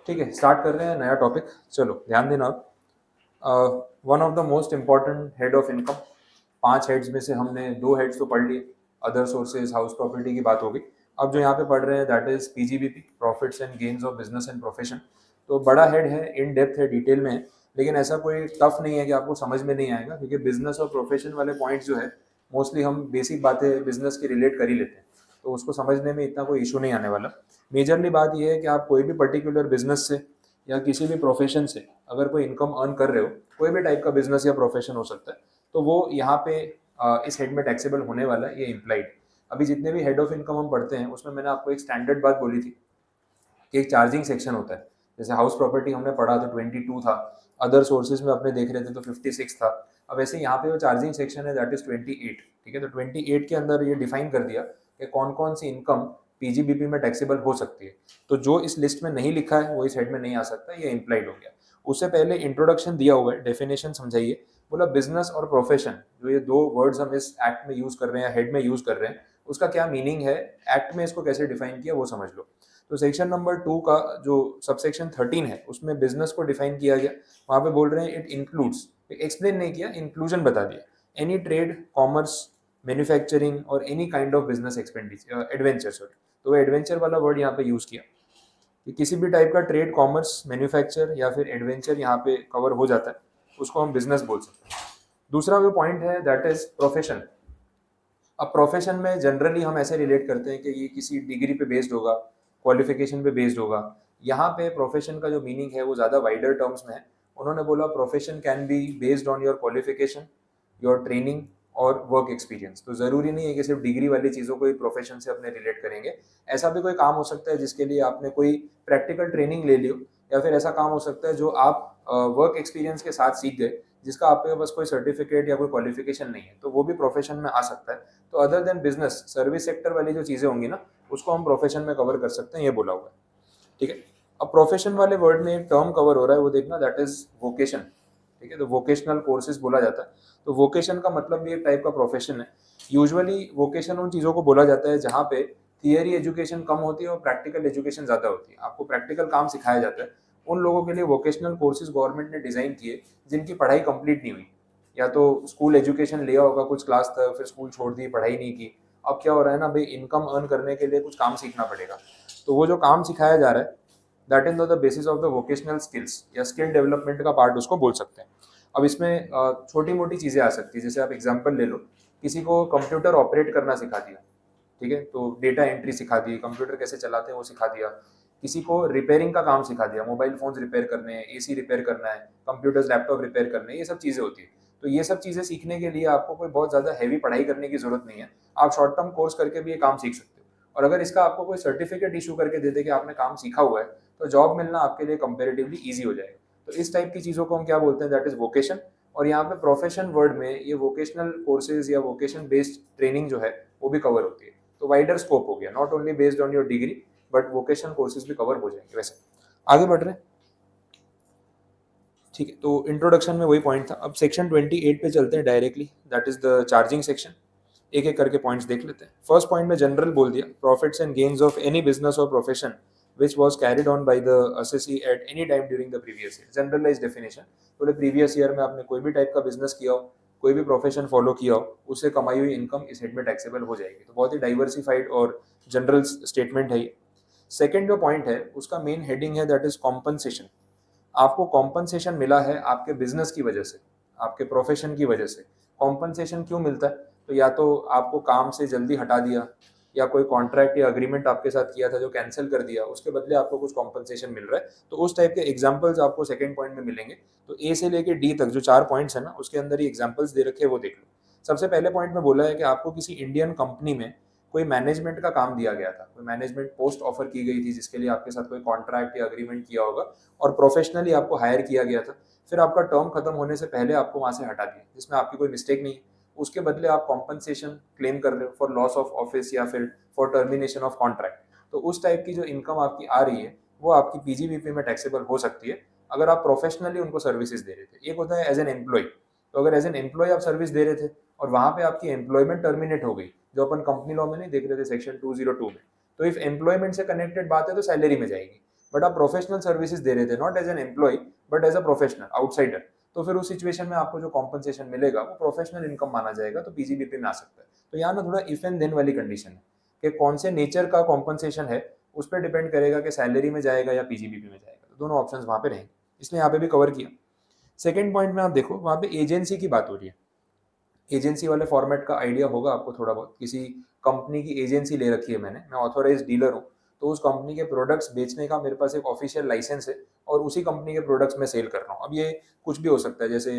ठीक है, स्टार्ट कर रहे हैं नया टॉपिक। चलो ध्यान देना अब। One of the most important head of income, 5 heads में से हमने 2 हेड्स तो पढ़ लिए। अदर सोर्सेज, हाउस प्रॉपर्टी की बात होगी। अब जो यहाँ पे पढ़ रहे हैं that is PGBP, profits and gains of business and profession. तो बड़ा हेड है, इन डेप्थ है, डिटेल में है, लेकिन ऐसा कोई टफ नहीं है कि आपको समझ में नहीं आएगा, क्योंकि बिजनेस और प्रोफेशन वाले पॉइंट्स जो है मोस्टली हम बेसिक बातें बिजनेस की रिलेट कर ही लेते हैं, तो उसको समझने में इतना कोई इशू नहीं आने वाला। मेजरली बात यह है कि आप कोई भी पर्टिकुलर बिजनेस से या किसी भी प्रोफेशन से अगर कोई इनकम अर्न कर रहे हो, कोई भी टाइप का बिजनेस या प्रोफेशन हो सकता है, तो वो यहाँ पे इस हेड में टैक्सेबल होने वाला है, ये इम्प्लाइड। अभी जितने भी हेड ऑफ इनकम हम पढ़ते हैं उसमें मैंने आपको एक स्टैंडर्ड बात बोली थी कि एक चार्जिंग सेक्शन होता है। जैसे हाउस प्रॉपर्टी हमने पढ़ा तो 22 था, अदर सोर्सेज में अपने देख रहे थे तो 56 था। अब ऐसे यहाँ पे जो चार्जिंग सेक्शन है दैट इज 28। ठीक है, तो 28 के अंदर ये डिफाइन कर दिया कि कौन कौन सी इनकम पीजीबीपी में टैक्सेबल हो सकती है। तो जो इस लिस्ट में नहीं लिखा है वो इस हेड में नहीं आ सकता, ये इम्प्लाइड हो गया। उससे पहले इंट्रोडक्शन दिया हुआ है, डेफिनेशन समझाइए। बोला बिजनेस और प्रोफेशन, जो ये 2 वर्ड्स हम इस एक्ट में यूज कर रहे हैं, हेड में यूज कर रहे हैं, उसका क्या मीनिंग है, एक्ट में इसको कैसे डिफाइन किया वो समझ लो। तो सेक्शन नंबर 2 का जो सबसेक्शन 13 है उसमें बिजनेस को डिफाइन किया गया। वहां पे बोल रहे हैं इट इंक्लूड्स, एक्सप्लेन नहीं किया, इंक्लूजन बता दिया, एनी ट्रेड, कॉमर्स, मैन्युफैक्चरिंग और any kind of business expenditure, adventure, sorry. तो वो एडवेंचर वाला वर्ड यहाँ पे यूज किया कि किसी भी टाइप का ट्रेड, कॉमर्स, मैन्युफैक्चर या फिर एडवेंचर यहाँ पे कवर हो जाता है, उसको हम बिजनेस बोल सकते हैं। दूसरा जो पॉइंट है दैट इज प्रोफेशन। अब प्रोफेशन में जनरली हम ऐसे रिलेट करते हैं कि ये किसी डिग्री पे बेस्ड होगा, क्वालिफिकेशन पे बेस्ड होगा। यहाँ पे प्रोफेशन का जो मीनिंग है वो ज़्यादा वाइडर टर्म्स में है। उन्होंने बोला profession can be based on your qualification, your training और वर्क एक्सपीरियंस। तो ज़रूरी नहीं है कि सिर्फ डिग्री वाली चीज़ों को ही प्रोफेशन से अपने रिलेट करेंगे। ऐसा भी कोई काम हो सकता है जिसके लिए आपने कोई प्रैक्टिकल ट्रेनिंग ले लियो, या फिर ऐसा काम हो सकता है जो आप वर्क एक्सपीरियंस के साथ सीख गए, जिसका आपके पास कोई सर्टिफिकेट या कोई क्वालिफिकेशन नहीं है, तो वो भी प्रोफेशन में आ सकता है। तो other than business, service sector वाली जो चीज़ें होंगी ना, उसको हम प्रोफेशन में कवर कर सकते हैं, ये बोला हुआ है। ठीक है, अब प्रोफेशन वाले वर्ड में एक टर्म कवर हो रहा है, वो देखना, दैट इज वोकेशन। ठीक है, तो वोकेशनल कोर्सेज बोला जाता है। तो वोकेशन का मतलब भी एक टाइप का प्रोफेशन है। यूजुअली वोकेशन उन चीज़ों को बोला जाता है जहाँ पे थियरी एजुकेशन कम होती है और प्रैक्टिकल एजुकेशन ज़्यादा होती है, आपको प्रैक्टिकल काम सिखाया जाता है। उन लोगों के लिए वोकेशनल कोर्सेज गवर्नमेंट ने डिज़ाइन किए जिनकी पढ़ाई कंप्लीट नहीं हुई, या तो स्कूल एजुकेशन लिया होगा कुछ क्लास तक, फिर स्कूल छोड़ दी, पढ़ाई नहीं की। अब क्या हो रहा है ना भाई, इनकम अर्न करने के लिए कुछ काम सीखना पड़ेगा। तो वो जो काम सिखाया जा रहा है that is the basis of the vocational skills, या स्किल डेवलपमेंट का पार्ट उसको बोल सकते हैं। अब इसमें छोटी मोटी चीज़ें आ सकती है, जैसे आप एग्जांपल ले लो, किसी को कंप्यूटर ऑपरेट करना सिखा दिया, ठीक है, तो डेटा एंट्री सिखा दी, कंप्यूटर कैसे चलाते हैं वो सिखा दिया। किसी को रिपेयरिंग का काम सिखा दिया, मोबाइल फोन्स रिपेयर करने हैं, एसी रिपेयर करना है, कंप्यूटर्स लैपटॉप रिपेयर करने हैं, ये सब चीज़ें होती है। तो ये सब चीज़ें सीखने के लिए आपको कोई बहुत ज़्यादा हैवी पढ़ाई करने की जरूरत नहीं है, आप शॉर्ट टर्म कोर्स करके भी ये काम सीख सकते हो। और अगर इसका आपको कोई सर्टिफिकेट इशू करके दे दे कि आपने काम सीखा हुआ है, तो जॉब मिलना आपके लिए कंपेरेटिवली ईजी हो जाएगा। तो इस टाइप की चीज़ों को हम क्या बोलते हैं, दैट इज वोकेशन। और यहाँ पे प्रोफेशन वर्ड में ये वोकेशनल कोर्सेज या वोकेशन बेस्ड ट्रेनिंग जो है वो भी कवर होती है। तो वाइडर स्कोप हो गया, not only based on your degree, but vocational courses भी कवर हो जाएंगे। वैसे आगे बढ़ रहे हैं, ठीक है। तो इंट्रोडक्शन में वही पॉइंट था। अब सेक्शन 28 पे चलते हैं directly, that is the charging section. एक एक करके पॉइंट्स देख लेते हैं। फर्स्ट पॉइंट में जनरल बोल दिया, profits and gains of any business और profession which was carried on by the assessee at any time during the previous year, generalized definition. बोले प्रीवियस ईयर में आपने कोई भी टाइप का बिजनेस किया हो, कोई भी प्रोफेशन फॉलो किया हो, उससे कमाई हुई इनकम इस हेड में टैक्सेबल हो जाएगी। तो बहुत ही डाइवर्सिफाइड और जनरल स्टेटमेंट है ये। सेकेंड जो पॉइंट है उसका मेन हेडिंग है दैट इज कॉम्पनसेशन। आपको कॉम्पनसेशन मिला है आपके बिजनेस की वजह से, आपके प्रोफेशन की वजह से। कॉम्पनसेशन क्यों मिलता है, तो या तो आपको काम से जल्दी हटा दिया, या कोई कॉन्ट्रैक्ट या अग्रीमेंट आपके साथ किया था जो कैंसिल कर दिया, उसके बदले आपको कुछ कॉम्पनसेशन मिल रहा है। तो उस टाइप के एग्जांपल्स आपको सेकंड पॉइंट में मिलेंगे। तो ए से लेके डी तक जो 4 पॉइंट्स है ना, उसके अंदर ही एग्जांपल्स दे रखे हैं, वो देख लो। सबसे पहले पॉइंट में बोला है कि आपको किसी इंडियन कंपनी में कोई मैनेजमेंट का काम दिया गया था, कोई मैनेजमेंट पोस्ट ऑफर की गई थी जिसके लिए आपके साथ कोई कॉन्ट्रैक्ट या अग्रीमेंट किया होगा, और प्रोफेशनली आपको हायर किया गया था। फिर आपका टर्म खत्म होने से पहले आपको वहां से हटा दिया, जिसमें आपकी कोई मिस्टेक नहीं है। उसके बदले आप कॉम्पनसेशन क्लेम कर रहे हो फॉर लॉस ऑफ ऑफिस या फिर फॉर टर्मिनेशन ऑफ कॉन्ट्रैक्ट। तो उस टाइप की जो इनकम आपकी आ रही है वो आपकी पीजीबीपी में टैक्सेबल हो सकती है, अगर आप प्रोफेशनली उनको सर्विसेज दे रहे थे। एक होता है एज एन एम्प्लॉय, तो अगर एज एन एम्प्लॉय आप सर्विस दे रहे थे और वहां पे आपकी एम्प्लॉयमेंट टर्मिनेट हो गई, जो अपन कंपनी लॉ में नहीं देख रहे थे सेक्शन 202 में, तो इफ एम्प्लॉयमेंट से कनेक्टेड बात है तो सैलरी में जाएगी। बट आप प्रोफेशनल सर्विसेज दे रहे थे, not as an employee but as a professional outsider, तो फिर उस सिचुएशन में आपको जो कॉम्पनसेशन मिलेगा वो प्रोफेशनल इनकम माना जाएगा, तो पीजीबीपी में आ सकता है। तो यहाँ ना थोड़ा इफ एंड देन वाली कंडीशन है कि कौन से नेचर का कॉम्पनसेशन है, उस पर डिपेंड करेगा कि सैलरी में जाएगा या पीजीबीपी में जाएगा, तो दोनों ऑप्शंस वहाँ पे रहेंगे, इसलिए यहाँ पे भी कवर किया। सेकेंड पॉइंट में आप देखो वहाँ पे एजेंसी की बात हो रही है। एजेंसी वाले फॉर्मेट का आइडिया होगा आपको थोड़ा बहुत, किसी कंपनी की एजेंसी ले रखी है मैंने, मैं ऑथोराइज डीलर हूँ, तो उस कंपनी के प्रोडक्ट्स बेचने का मेरे पास एक ऑफिशियल लाइसेंस है और उसी कंपनी के प्रोडक्ट्स में सेल कर रहा हूँ। अब ये कुछ भी हो सकता है, जैसे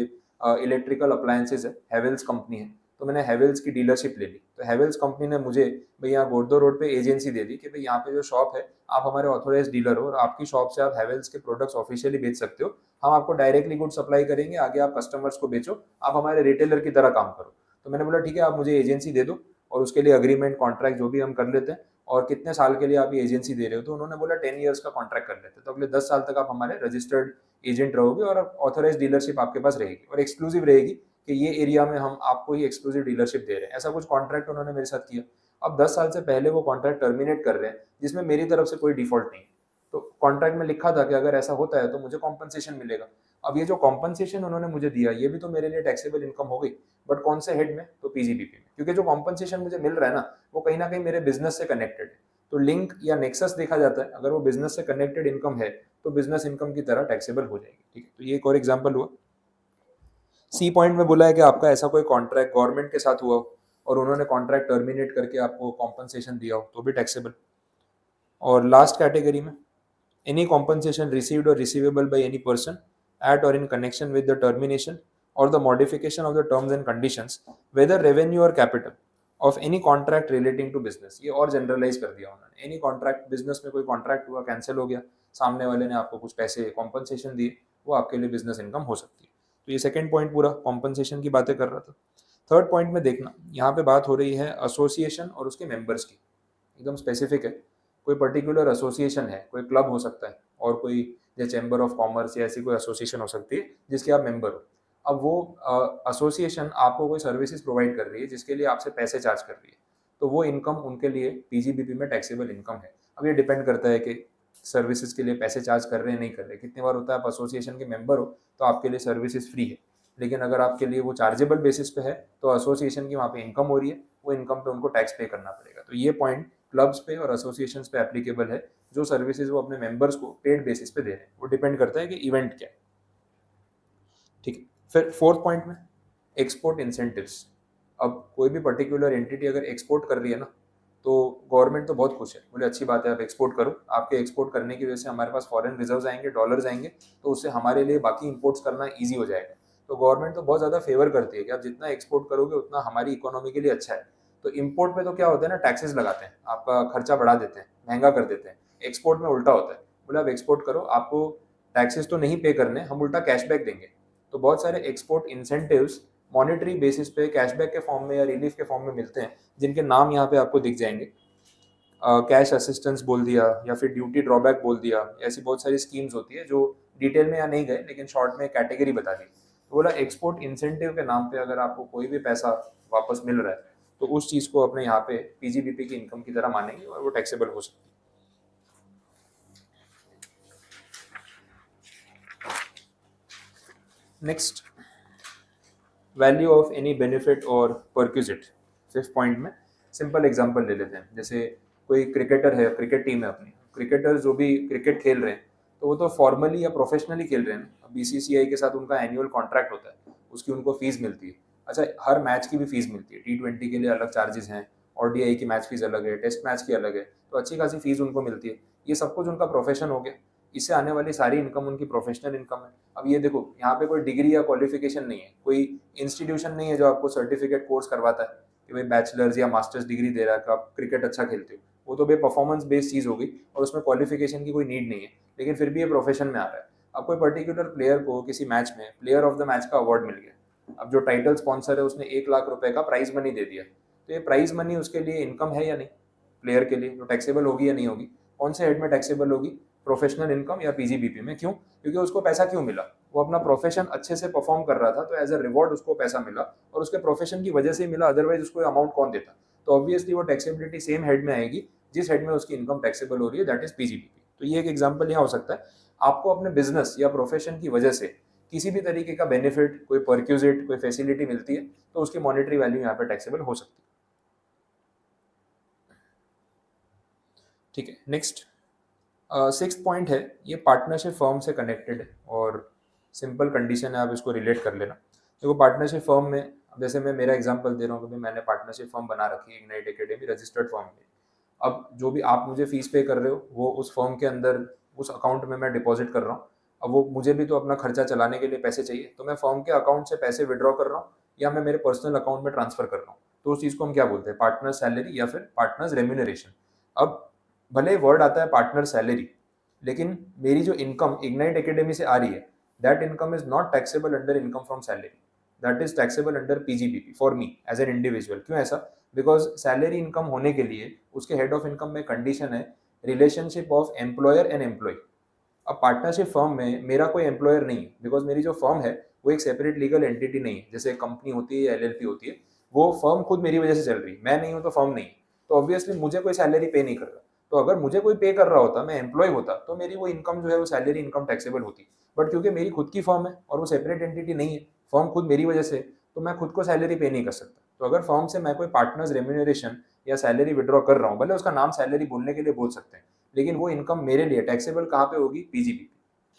इलेक्ट्रिकल अप्लायंसेज है, हेवेल्स कंपनी है, तो मैंने हेवेल्स की डीलरशिप ले ली, तो हेवेल्स कंपनी ने मुझे भाई यहाँ गोरदो रोड पे एजेंसी दे दी कि भाई यहाँ पे जो शॉप है आप हमारे ऑथोराइज डीलर हो और आपकी शॉप से आप हेवेल्स के प्रोडक्ट्स ऑफिशियली बेच सकते हो, हम आपको डायरेक्टली गुड सप्लाई करेंगे, आगे आप कस्टमर्स को बेचो, आप हमारे रिटेलर की तरह काम करो। तो मैंने बोला ठीक है, आप मुझे एजेंसी दे दो और उसके लिए अग्रीमेंट कॉन्ट्रैक्ट जो भी हम कर लेते हैं, और कितने साल के लिए आप ये एजेंसी दे रहे हो, तो उन्होंने बोला 10 ईयर्स का कॉन्ट्रैक्ट कर लेते हैं, तो अगले 10 साल तक आप हमारे रजिस्टर्ड एजेंट रहोगे और ऑथोराइज डीलरशिप आपके पास रहेगी और एक्सक्लूसिव रहेगी कि ये एरिया में हम आपको ही एक्सक्लूसिव डीलरशिप दे रहे हैं। ऐसा कुछ कॉन्ट्रैक्ट उन्होंने मेरे साथ किया। अब 10 साल से पहले वो कॉन्ट्रैक्ट टर्मिनेट कर रहे हैं, जिसमें मेरी तरफ से कोई डिफॉल्ट नहीं है, तो कॉन्ट्रैक्ट में लिखा था कि अगर ऐसा होता है तो मुझे कॉम्पनसेशन मिलेगा। अब ये जो कॉम्पनसेशन उन्होंने मुझे दिया, ये भी तो मेरे लिए टैक्सेबल इनकम हो गई, बट कौन से हेड में, तो पीजीबीपी में, क्योंकि जो कॉम्पनसेशन मुझे मिल रहा है ना वो कहीं ना कहीं मेरे बिजनेस से कनेक्टेड है, तो लिंक या नेक्सस देखा जाता है, अगर वो बिजनेस से कनेक्टेड इनकम है तो बिजनेस इनकम की तरह टैक्सेबल हो जाएगी। ठीक है, तो ये एक और एग्जांपल हुआ। सी पॉइंट में बोला है कि आपका ऐसा कोई कॉन्ट्रैक्ट गवर्नमेंट के साथ हुआ हो और उन्होंने कॉन्ट्रैक्ट टर्मिनेट करके आपको कॉम्पनसेशन दिया हो, तो भी टैक्सेबल। और लास्ट कैटेगरी में, any compensation received or receivable by any person at or in connection with the termination or the modification of the terms and conditions, whether revenue or capital, of any contract relating to business। ये और generalise कर दिया उन्होंने, any contract, business में कोई contract हुआ, cancel हो गया, सामने वाले ने आपको कुछ पैसे कॉम्पनसेशन दिए, वो आपके लिए बिजनेस इनकम हो सकती है। तो ये सेकेंड पॉइंट पूरा कॉम्पनसेशन की बातें कर रहा था। थर्ड पॉइंट में देखना, यहाँ पे बात हो रही है एसोसिएशन और उसके मेंबर्स की, एकदम स्पेसिफिक है, कोई पर्टिकुलर एसोसिएशन है, कोई क्लब हो सकता है और कोई जैसे चैम्बर ऑफ कॉमर्स या ऐसी कोई एसोसिएशन हो सकती है जिसके आप मेंबर हो। अब वो एसोसिएशन आपको कोई सर्विसेज प्रोवाइड कर रही है जिसके लिए आपसे पैसे चार्ज कर रही है, तो वो इनकम उनके लिए पीजीबीपी में टैक्सेबल इनकम है। अब ये डिपेंड करता है कि सर्विसेज के लिए पैसे चार्ज कर रहे हैं नहीं कर रहे। कितनी बार होता है आप एसोसिएशन के मेंबर हो तो आपके लिए सर्विसेज फ्री है, लेकिन अगर आपके लिए वो चार्जेबल बेसिस पे है तो एसोसिएशन की वहाँ पे इनकम हो रही है, वो इनकम पे उनको टैक्स पे करना पड़ेगा। तो ये पॉइंट क्लब्स पे और एसोसिएशंस पे एप्लीकेबल है, जो सर्विसेज वो अपने मेंबर्स को पेड बेसिस पे दे रहे हैं, वो डिपेंड करता है कि इवेंट क्या है। ठीक है, फिर फोर्थ पॉइंट में एक्सपोर्ट इंसेंटिव्स। अब कोई भी पर्टिकुलर एंटिटी अगर एक्सपोर्ट कर रही है ना, तो गवर्नमेंट तो बहुत खुश है, बोले अच्छी बात है आप एक्सपोर्ट करो, आपके एक्सपोर्ट करने की वजह से हमारे पास फॉरेन रिजर्व्स आएंगे, डॉलर्स आएंगे, तो उससे हमारे लिए बाकी इंपोर्ट्स करना ईजी हो जाएगा। तो गवर्नमेंट तो बहुत ज़्यादा फेवर करती है कि आप जितना एक्सपोर्ट करोगे उतना हमारी इकोनॉमी के लिए अच्छा है। तो इम्पोर्ट में तो क्या होता है ना, टैक्सेस लगाते हैं, आपका खर्चा बढ़ा देते हैं, महंगा कर देते हैं। एक्सपोर्ट में उल्टा होता है, बोले आप एक्सपोर्ट करो, आपको टैक्सेस तो नहीं पे करने, हम उल्टा कैशबैक देंगे। तो बहुत सारे एक्सपोर्ट इंसेंटिव्स मॉनेटरी बेसिस पे कैशबैक के फॉर्म में या रिलीफ के फॉर्म में मिलते हैं, जिनके नाम यहाँ पे आपको दिख जाएंगे। कैश असिस्टेंस बोल दिया या फिर ड्यूटी ड्रॉबैक बोल दिया, ऐसी बहुत सारी स्कीम्स होती है जो डिटेल में यहाँ नहीं गए, लेकिन शॉर्ट में कैटेगरी बता दी। तो बोला एक्सपोर्ट इंसेंटिव के नाम पे अगर आपको कोई भी पैसा वापस मिल रहा है तो उस चीज़ को अपने यहाँ पे पीजीबीपी की इनकम की तरह मानेंगे और वो टैक्सेबल हो सकती है। Next, value of any benefit और परक्यूजिट। फिफ्थ पॉइंट में सिंपल एग्जांपल ले लेते हैं, जैसे कोई क्रिकेटर है, क्रिकेट टीम है अपनी, क्रिकेटर जो भी क्रिकेट खेल रहे हैं तो वो तो फॉर्मली या प्रोफेशनली खेल रहे हैं। बीसीसीआई के साथ उनका एनुअल कॉन्ट्रैक्ट होता है, उसकी उनको फीस मिलती है। अच्छा, हर मैच की भी फीस मिलती है, T20 के लिए अलग चार्जेस हैं, ODI की मैच फीस अलग है, टेस्ट मैच की अलग है, तो अच्छी खासी फीस उनको मिलती है। ये सब कुछ उनका प्रोफेशन हो गया, इससे आने वाली सारी इनकम उनकी प्रोफेशनल इनकम है। अब ये देखो, यहाँ पे कोई डिग्री या क्वालिफिकेशन नहीं है, कोई इंस्टीट्यूशन नहीं है जो आपको सर्टिफिकेट कोर्स करवाता है कि भाई बैचलर्स या मास्टर्स डिग्री दे रहा है कि आप क्रिकेट अच्छा खेलते हो। वो तो भाई परफॉर्मेंस बेस्ड चीज़ होगी और उसमें क्वालिफिकेशन की कोई नीड नहीं है, लेकिन फिर भी ये प्रोफेशन में आ रहा है। अब कोई पर्टिकुलर प्लेयर को किसी मैच में प्लेयर ऑफ द मैच का अवार्ड मिल गया, अब जो टाइटल स्पॉन्सर है उसने 1 लाख रुपए का प्राइज मनी दे दिया, तो ये प्राइज मनी उसके लिए इनकम है या नहीं, प्लेयर के लिए जो टैक्सेबल होगी या नहीं होगी, कौन से हेड में टैक्सेबल होगी, प्रोफेशनल इनकम या पीजीबीपी में। क्यों? क्योंकि उसको पैसा क्यों मिला, वो अपना प्रोफेशन अच्छे से परफॉर्म कर रहा था, तो एज अ रिवॉर्ड उसको पैसा मिला और उसके प्रोफेशन की वजह से ही मिला, अदरवाइज उसको अमाउंट कौन देता। तो ऑब्वियसली वो टैक्सेबिलिटी सेम हेड में आएगी जिस हेड में उसकी इनकम टैक्सेबल हो रही है, दैट इज पीजीबीपी। तो ये एक एग्जाम्पल यहाँ हो सकता है। आपको अपने बिजनेस या प्रोफेशन की वजह से किसी भी तरीके का बेनिफिट, कोई परक्यूजिट, कोई फैसिलिटी मिलती है तो उसकी मॉनेटरी वैल्यू यहाँ पे टैक्सेबल हो सकती है। ठीक है, नेक्स्ट सिक्स्थ पॉइंट है, ये पार्टनरशिप फर्म से कनेक्टेड है और सिंपल कंडीशन है, आप इसको रिलेट कर लेना। देखो पार्टनरशिप फर्म में, अब जैसे मैं मेरा एग्जांपल दे रहा हूँ कि मैंने पार्टनरशिप फर्म बना रखी है इग्नाइट एकेडमी रजिस्टर्ड फर्म में। अब जो भी आप मुझे फीस पे कर रहे हो वो उस फर्म के अंदर उस अकाउंट में मैं डिपॉजिट कर रहा हूँ। अब वो मुझे भी तो अपना खर्चा चलाने के लिए पैसे चाहिए, तो मैं फर्म के अकाउंट से पैसे विड्रॉ कर रहा हूँ या मैं मेरे पर्सनल अकाउंट में ट्रांसफर कर रहा हूँ। तो उस चीज़ को हम क्या बोलते हैं, पार्टनर सैलरी या फिर पार्टनर्स रेम्यूनरेशन। अब भले वर्ड आता है पार्टनर सैलरी, लेकिन मेरी जो इनकम इग्नाइट एकेडमी से आ रही है that income is not taxable under income from salary, that is taxable under PGBP for me as an individual. क्यों ऐसा? बिकॉज सैलरी इनकम होने के लिए उसके हेड ऑफ इनकम में कंडीशन है relationship of employer and employee. अब partnership firm में मेरा कोई एम्प्लॉयर नहीं है, बिकॉज मेरी जो फर्म है वो एक सेपरेट लीगल एंटिटी नहीं है, जैसे कंपनी होती है या एलएलपी होती है। वो फर्म खुद मेरी वजह से चल रही है, मैं नहीं हूं तो फर्म नहीं है, तो ऑब्वियसली मुझे कोई सैलरी पे नहीं कर रहा। तो अगर मुझे कोई पे कर रहा होता, मैं एम्प्लॉय होता, तो मेरी वो इनकम जो है वो सैलरी इनकम टैक्सेबल होती। बट क्योंकि मेरी खुद की फर्म है और वो सेपरेट एंटिटी नहीं है, फर्म खुद मेरी वजह से, तो मैं खुद को सैलरी पे नहीं कर सकता। तो अगर फर्म से मैं कोई पार्टनर्स रेम्यूनरेशन या सैलरी विड्रॉ कर रहा हूँ, भले उसका नाम सैलरी बोलने के लिए बोल सकते हैं, लेकिन वो इनकम मेरे लिए टैक्सेबल कहाँ पे होगी, पीजीबी।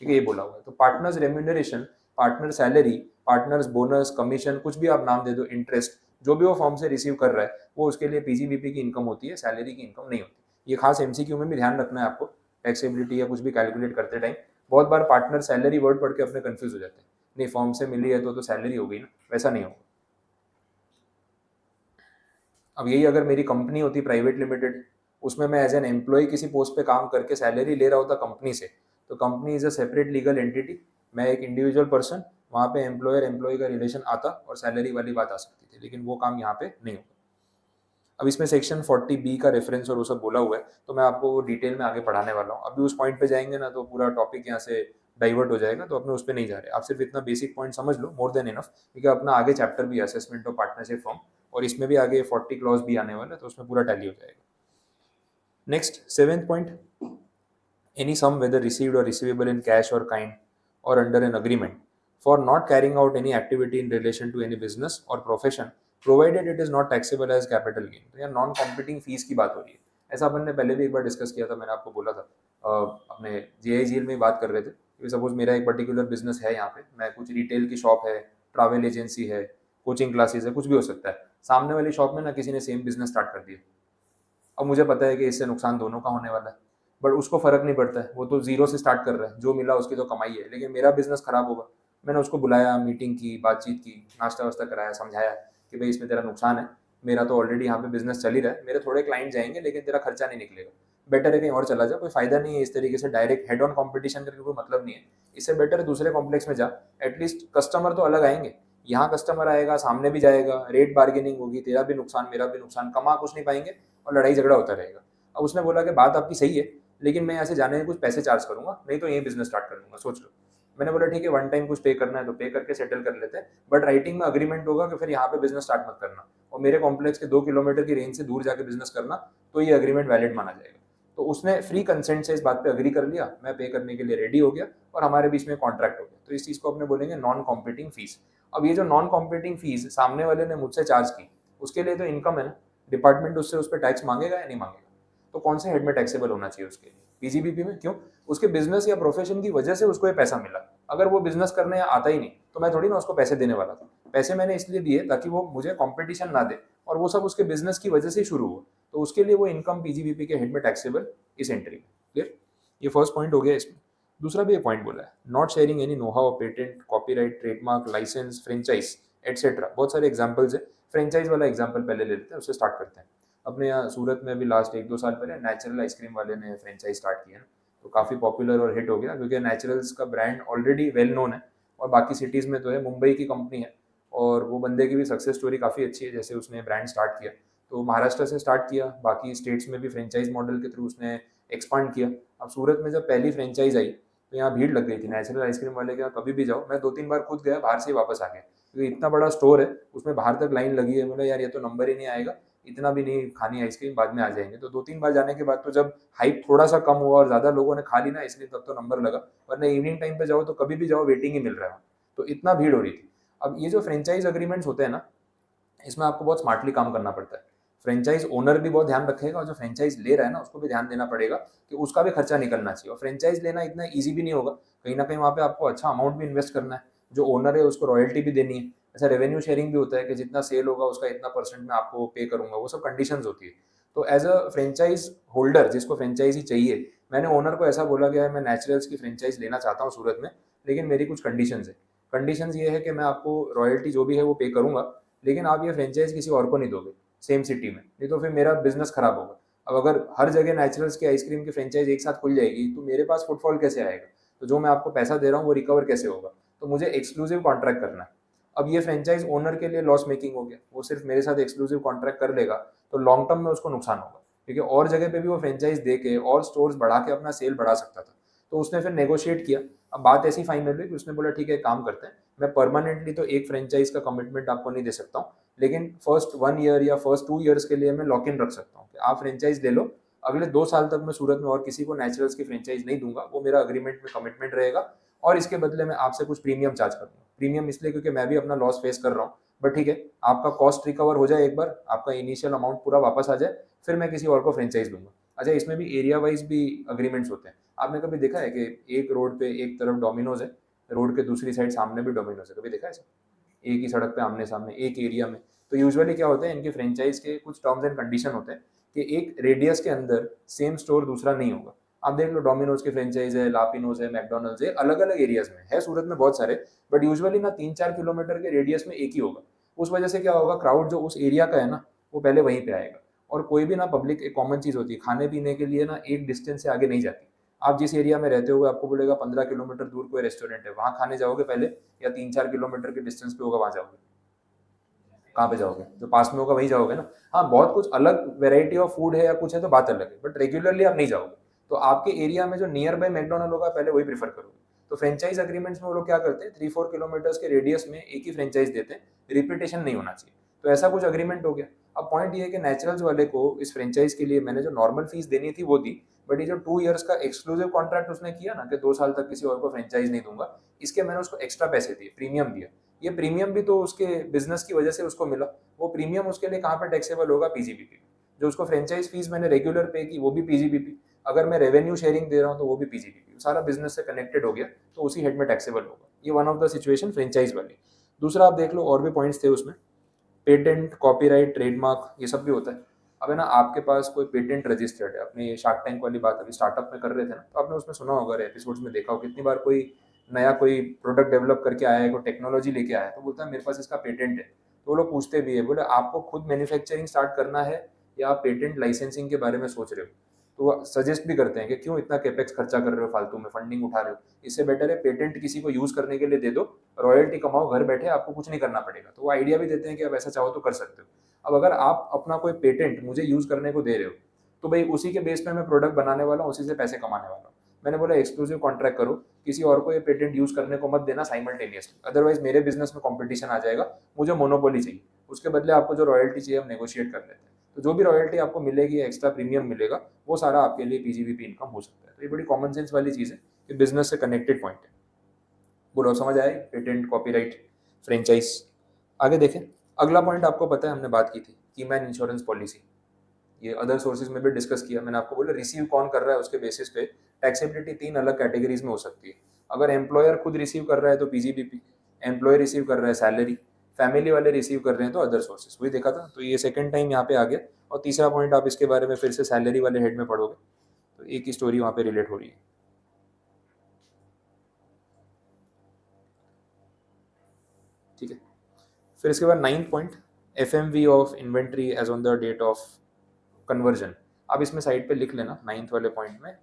ठीक है, ये बोला हुआ है। तो partners remuneration, partner salary, partners bonus, commission, कुछ भी आप नाम दे दो, इंटरेस्ट, जो भी वो फर्म से रिसीव कर रहा है वो उसके लिए पीजीबीपी की इनकम होती है, सैलरी की इनकम नहीं होती। ये खास एमसीक्यू में भी ध्यान रखना है आपको, टैक्सेबिलिटी या कुछ भी कैलकुलेट करते टाइम। बहुत बार पार्टनर सैलरी वर्ड पढ़ के अपने कंफ्यूज हो जाते हैं, नहीं फर्म से मिली है तो सैलरी हो गई ना, वैसा नहीं होगा। अब यही अगर मेरी कंपनी होती प्राइवेट लिमिटेड, उसमें मैं एज एन एम्प्लॉय किसी पोस्ट पे काम करके सैलरी ले रहा होता कंपनी से, तो company is a separate legal entity, मैं एक इंडिविजुअल पर्सन, वहाँ पे एम्प्लॉयर एम्प्लॉय का रिलेशन आता और सैलरी वाली बात आ सकती थी, लेकिन वो काम यहाँ पे नहीं होगा। अब इसमें सेक्शन 40B का रेफरेंस और वो सब बोला हुआ है, तो मैं आपको डिटेल में आगे पढ़ाने वाला हूँ। अभी उस पॉइंट पे जाएंगे ना तो पूरा टॉपिक यहाँ से डाइवर्ट हो जाएगा, तो अपने उस पर नहीं जा रहे। आप सिर्फ इतना बेसिक पॉइंट समझ लो, मोर देन इनफ, क्योंकि अपना आगे चैप्टर भी असेसमेंट ऑफ पार्टनरशिप फॉर्म, और इसमें भी आगे 40 क्लॉज भी आने वाला है, तो उसमें पूरा टैली हो जाएगा। Next 7th point, any sum whether received or receivable in cash or kind or under an agreement for not carrying out any activity in relation to any business or profession provided it is not taxable as capital gain। तो यहाँ non competing fees की बात हो रही है। ऐसा अपन ने पहले भी एक बार डिस्कस किया था, मैंने आपको बोला था अपने जेआईजीएल में बात कर रहे थे कि सपोज मेरा एक पर्टिकुलर बिजनेस है, यहाँ पे मैं कुछ रिटेल की शॉप है, ट्रैवल एजेंसी है, कोचिंग क्लासेस है, कुछ भी हो सकता है। सामने वाली शॉप में ना किसी ने सेम बिजनेस स्टार्ट कर दिया। अब मुझे पता है कि इससे नुकसान दोनों का होने वाला है, बट उसको फर्क नहीं पड़ता है, वो तो जीरो से स्टार्ट कर रहा है, जो मिला उसकी तो कमाई है, लेकिन मेरा बिजनेस खराब होगा। मैंने उसको बुलाया, मीटिंग की, बातचीत की, नाश्ता वास्ता कराया, समझाया कि भाई इसमें तेरा नुकसान है, मेरा तो ऑलरेडी यहाँ पे बिजनेस चल ही रहा है, मेरे थोड़े क्लाइंट जाएंगे लेकिन तेरा खर्चा नहीं निकलेगा, बेटर है कहीं और चला जा, कोई फायदा नहीं है इस तरीके से डायरेक्ट हेड ऑन कॉम्पिटिशन करके, कोई मतलब नहीं है। इससे बेटर है दूसरे कॉम्प्लेक्स में जा, एटलीस्ट कस्टमर तो अलग आएंगे, यहाँ कस्टमर आएगा, सामने भी जाएगा, रेट बार्गेनिंग होगी, तेरा भी नुकसान मेरा भी नुकसान, कमा कुछ नहीं पाएंगे और लड़ाई झगड़ा होता रहेगा। अब उसने बोला कि बात आपकी सही है, लेकिन मैं यहाँ से जाने में कुछ पैसे चार्ज करूंगा, नहीं तो यही बिजनेस स्टार्ट कर लूंगा, सोच लो। मैंने बोला ठीक है, वन टाइम कुछ पे करना है तो पे करके सेटल कर लेते हैं, बट राइटिंग में अग्रीमेंट होगा कि फिर यहाँ पे बिजनेस स्टार्ट मत करना, और मेरे कॉम्प्लेक्स के 2 किलोमीटर की रेंज से दूर जाके बिजनेस करना, तो ये अग्रीमेंट वैलिड माना जाएगा। तो उसने फ्री कंसेंट से इस बात पे अग्री कर लिया, मैं पे करने के लिए रेडी हो गया और हमारे बीच में कॉन्ट्रैक्ट हो गया। तो इस चीज को अपने बोलेंगे नॉन कॉम्पिटिंग फीस। अब ये जो नॉन कॉम्पिटिंग फीस सामने वाले ने मुझसे चार्ज की, उसके लिए तो इनकम है ना, डिपार्टमेंट उससे उस पर टैक्स मांगेगा या नहीं मांगेगा? तो कौन से हेड में टैक्सेबल होना चाहिए उसके लिए? पीजीबीपी में। क्यों? उसके बिजनेस या प्रोफेशन की वजह से उसको ये पैसा मिला। अगर वो बिजनेस करने आता ही नहीं तो मैं थोड़ी ना उसको पैसे देने वाला था। पैसे मैंने इसलिए दिए ताकि वो मुझे कंपटीशन ना दे, और वो सब उसके बिजनेस की वजह से शुरू हुआ, तो उसके लिए वो इनकम पीजीबीपी के हेड में टैक्सेबल इस एंट्री में। क्लियर? ये फर्स्ट पॉइंट हो गया इसमें। दूसरा भी एक पॉइंट बोला है, not sharing any know how, patent, copyright, trademark, licence, franchise etcetera. बहुत सारे एग्जाम्पल्स है, फ्रेंचाइज वाला एग्जाम्पल पहले ले लेते हैं, उससे स्टार्ट करते हैं। अपने यहाँ सूरत में भी लास्ट 1-2 साल पहले नेचुरल आइसक्रीम वाले ने फ्रेंचाइज स्टार्ट किया, तो काफ़ी पॉपुलर और हिट हो गया, क्योंकि नेचुरल्स का ब्रांड ऑलरेडी वेल नोन है, और बाकी सिटीज़ में तो है, मुंबई की कंपनी है, और वो बंदे की भी सक्सेस स्टोरी काफ़ी अच्छी है, जैसे उसने ब्रांड स्टार्ट किया तो महाराष्ट्र से स्टार्ट किया, बाकी स्टेट्स में भी फ्रेंचाइज मॉडल के थ्रू उसने एक्सपांड किया। अब सूरत में जब पहली फ्रेंचाइज आई तो यहाँ भीड़ लग गई थी नेचुरल आइसक्रीम वाले के यहाँ, कभी भी जाओ, मैं 2-3 बार खुद गया, बाहर से ही वापस आ गया, क्योंकि इतना बड़ा स्टोर है, उसमें बाहर तक लाइन लगी है। मतलब यार ये तो नंबर ही नहीं आएगा, इतना भी नहीं खानी आइसक्रीम, बाद में आ जाएंगे। तो 2-3 बार जाने के बाद तो जब हाइप थोड़ा सा कम हुआ और ज़्यादा लोगों ने खा ली ना, इसलिए तब तो नंबर लगा, वरना इवनिंग टाइम पे जाओ तो कभी भी जाओ वेटिंग ही मिल रहा है, तो इतना भीड़ हो रही थी। अब ये जो फ्रेंचाइज अग्रीमेंट्स होते हैं ना, इसमें आपको बहुत स्मार्टली काम करना पड़ता है। फ्रेंचाइज ओनर भी बहुत ध्यान रखेगा और जो फ्रेंचाइज ले रहा है ना उसको भी ध्यान देना पड़ेगा कि उसका भी खर्चा निकलना चाहिए। और फ्रेंचाइज लेना इतना ईजी भी नहीं होगा, कहीं ना कहीं वहाँ पे आपको अच्छा अमाउंट भी इन्वेस्ट करना है, जो ओनर है उसको रॉयल्टी भी देनी है, ऐसा रेवेन्यू शेयरिंग भी होता है कि जितना सेल होगा उसका इतना परसेंट मैं आपको पे करूंगा, वो सब कंडीशन होती है। तो एज अ फ्रेंचाइज होल्डर जिसको फ्रेंचाइजी चाहिए, मैंने ओनर को ऐसा बोला गया है मैं नेचुरल्स की फ्रेंचाइज लेना चाहता हूँ सूरत में, लेकिन मेरी कुछ कंडीशंस है। कंडीशंस ये है कि मैं आपको रॉयल्टी जो भी है वो पे करूंगा, लेकिन आप ये फ्रेंचाइज किसी और को नहीं दोगे सेम सिटी में, नहीं तो फिर मेरा बिजनेस खराब होगा। अब अगर हर जगह नेचुरल्स की आइसक्रीम की फ्रेंचाइज एक साथ खुल जाएगी तो मेरे पास फुटफॉल कैसे आएगा, तो जो मैं आपको पैसा दे रहा हूँ वो रिकवर कैसे होगा, तो मुझे एक्सक्लूसिव कॉन्ट्रैक्ट करना है। अब ये फ्रेंचाइज ओनर के लिए लॉस मेकिंग हो गया, वो सिर्फ मेरे साथ एक्सक्लूसिव कॉन्ट्रैक्ट कर लेगा, तो लॉन्ग टर्म में उसको नुकसान होगा, क्योंकि और जगह पे भी वो फ्रेंचाइज दे के और स्टोर्स बढ़ा के अपना सेल बढ़ा सकता था। तो उसने फिर नेगोशिएट किया। अब बात ऐसी फाइनल हुई कि उसने बोला ठीक है काम करते हैं, मैं परमानेंटली तो एक फ्रेंचाइज का कमिटमेंट आपको नहीं दे सकता हूँ, लेकिन फर्स्ट 1 ईयर या फर्स्ट 2 ईयर्स के लिए मैं लॉक इन रख सकता हूँ कि आप फ्रेंचाइज ले लो, अगले 2 साल तक मैं सूरत में और किसी को नेचुरल्स की फ्रेंचाइज नहीं दूंगा, वो मेरा अग्रीमेंट में कमिटमेंट रहेगा, और इसके बदले में आपसे कुछ प्रीमियम चार्ज करूंगा। प्रीमियम इसलिए क्योंकि मैं भी अपना लॉस फेस कर रहा हूँ, बट ठीक है आपका कॉस्ट रिकवर हो जाए, एक बार आपका इनिशियल अमाउंट पूरा वापस आ जाए, फिर मैं किसी और को फ्रेंचाइज दूंगा। अच्छा, इसमें भी एरिया वाइज भी अग्रीमेंट्स होते हैं। आपने कभी देखा है कि एक रोड पे एक तरफ डोमिनोज है, रोड के दूसरी साइड सामने भी डोमिनोज है, कभी देखा है ऐसा? एक ही सड़क पे आमने सामने एक एरिया में। तो यूजुअली क्या होता है, इनकी फ्रेंचाइज के कुछ टर्म्स एंड कंडीशन होते हैं कि एक रेडियस के अंदर सेम स्टोर दूसरा नहीं होगा। आप देख लो डोमिनोज की फ्रेंचाइज है, लापिनोज है, मैकडोनल्ड्स है, अलग अलग एरियाज में है सूरत में बहुत सारे, बट यूजुअली ना 3-4 किलोमीटर के रेडियस में एक ही होगा। उस वजह से क्या होगा, क्राउड जो उस एरिया का है ना वो पहले वहीं पे आएगा। और कोई भी ना पब्लिक एक कॉमन चीज होती है, खाने पीने के लिए ना एक डिस्टेंस से आगे नहीं जाती। आप जिस एरिया में रहते हो आपको बोलेगा 15 किलोमीटर दूर कोई रेस्टोरेंट है, वहां खाने जाओगे पहले, या 3-4 किलोमीटर के डिस्टेंस पे होगा वहां जाओगे? कहाँ पे जाओगे? जो पास में होगा वहीं जाओगे ना। हाँ, बहुत कुछ अलग वेराइटी ऑफ फूड है या कुछ है तो बात अलग है, बट रेगुलरली आप नहीं जाओगे। तो आपके एरिया में जो नियर बाय मैकडोनल्ड होगा पहले वही प्रीफर करोगे। तो फ्रेंचाइज अग्रीमेंट्स में वो लोग क्या करते हैं, 3-4 किलोमीटर के रेडियस में एक ही फ्रेंचाइज देते हैं, रिपीटेशन नहीं होना चाहिए। तो ऐसा कुछ अग्रीमेंट हो गया। अब पॉइंट ये है कि नेचुरल्स वाले को इस फ्रेंचाइज के लिए मैंने जो नॉर्मल फीस देनी थी वो दी, बट ये जो 2 ईयर्स का एक्सक्लूसिव कॉन्ट्रैक्ट उसने किया ना कि 2 साल तक किसी और को फ्रेंचाइज नहीं दूंगा, इसके मैंने उसको एक्स्ट्रा पैसे दिए, प्रीमियम दिया। ये प्रीमियम भी तो उसके बिजनेस की वजह से उसको मिला। वो प्रीमियम उसके लिए कहाँ पे टैक्सेबल होगा, पीजीबीपी। जो उसको फ्रेंचाइज फीस मैंने रेगुलर पे की वो भी पीजीबीपी, अगर मैं रेवेन्यू शेयरिंग दे रहा हूँ तो वो भी पीजीबीपी, सारा बिजनेस से कनेक्टेड हो गया, तो उसी हेड में टैक्सेबल होगा। ये one of the situation franchise वाली। दूसरा आप देख लो, और भी पॉइंट्स थे उसमें, पेटेंट, कॉपीराइट, ट्रेडमार्क, ये सब भी होता है। अब है ना, आपके पास कोई पेटेंट रजिस्टर्ड है, अपने ये शार्क टैंक वाली बात अभी स्टार्टअप में कर रहे थे ना, तो आपने उसमें सुना होगा, एपिसोड्स में देखा हो, कितनी बार कोई नया कोई प्रोडक्ट डेवलप करके आया है, कोई टेक्नोलॉजी लेके आया है, तो बोलता है मेरे पास इसका पेटेंट है। तो वो लोग पूछते भी है, बोले आपको खुद मैन्युफैक्चरिंग स्टार्ट करना है या आप पेटेंट लाइसेंसिंग के बारे में सोच रहे हो? तो वो सजेस्ट भी करते हैं कि क्यों इतना कैपेक्स खर्चा कर रहे हो, फालतू में फंडिंग उठा रहे हो, इससे बेटर है पेटेंट किसी को यूज करने के लिए दे दो, रॉयल्टी कमाओ, घर बैठे आपको कुछ नहीं करना पड़ेगा। तो वो आइडिया भी देते हैं कि आप ऐसा चाहो तो कर सकते हो। अब अगर आप अपना कोई पेटेंट मुझे यूज करने को दे रहे हो, तो भाई उसी के बेस पे मैं प्रोडक्ट बनाने वाला हूँ, उसी से पैसे कमाने वाला हूँ। मैंने बोला एक्सक्लूसिव कॉन्ट्रैक्ट करो, किसी और को ये पेटेंट यूज करने को मत देना साइमल्टेनियसली, अदरवाइज मेरे बिजनेस में कंपटीशन आ जाएगा, मुझे मोनोपोली चाहिए। उसके बदले आपको जो रॉयल्टी चाहिए हम नेगोशिएट कर लेते हैं। तो जो भी रॉयल्टी आपको मिलेगी, एक्स्ट्रा प्रीमियम मिलेगा, वो सारा आपके लिए पीजीबीपी इनकम हो सकता है। तो ये बड़ी कॉमन सेंस वाली चीज़ है कि बिजनेस से कनेक्टेड पॉइंट है। बोलो समझ आए, पेटेंट, कॉपीराइट, फ्रेंचाइज। आगे देखें, अगला पॉइंट आपको पता है हमने बात की थी, कीमैन इंश्योरेंस पॉलिसी। ये अदर सोर्सेज में भी डिस्कस किया मैंने, आपको बोला रिसीव कौन कर रहा है उसके बेसिस पे टैक्सेबिलिटी 3 अलग कैटेगरीज में हो सकती है। अगर एम्प्लॉयर खुद रिसीव कर रहा है तो पीजीबीपी, एम्प्लॉय रिसीव कर रहा है सैलरी, फैमिली वाले रिसीव कर रहे हैं तो अदर सोर्सेज, वही देखा था। तो ये सेकंड टाइम यहाँ पे आ गया। और तीसरा पॉइंट आप इसके बारे में फिर से सैलरी वाले हेड में पढ़ोगे, तो एक ही स्टोरी वहाँ पे रिलेट हो रही है। ठीक है, फिर इसके बाद 9th point, FMV of inventory as on the date of conversion. अब इसमें साइड पे लिख लेना 9th वाले पॉइंट में,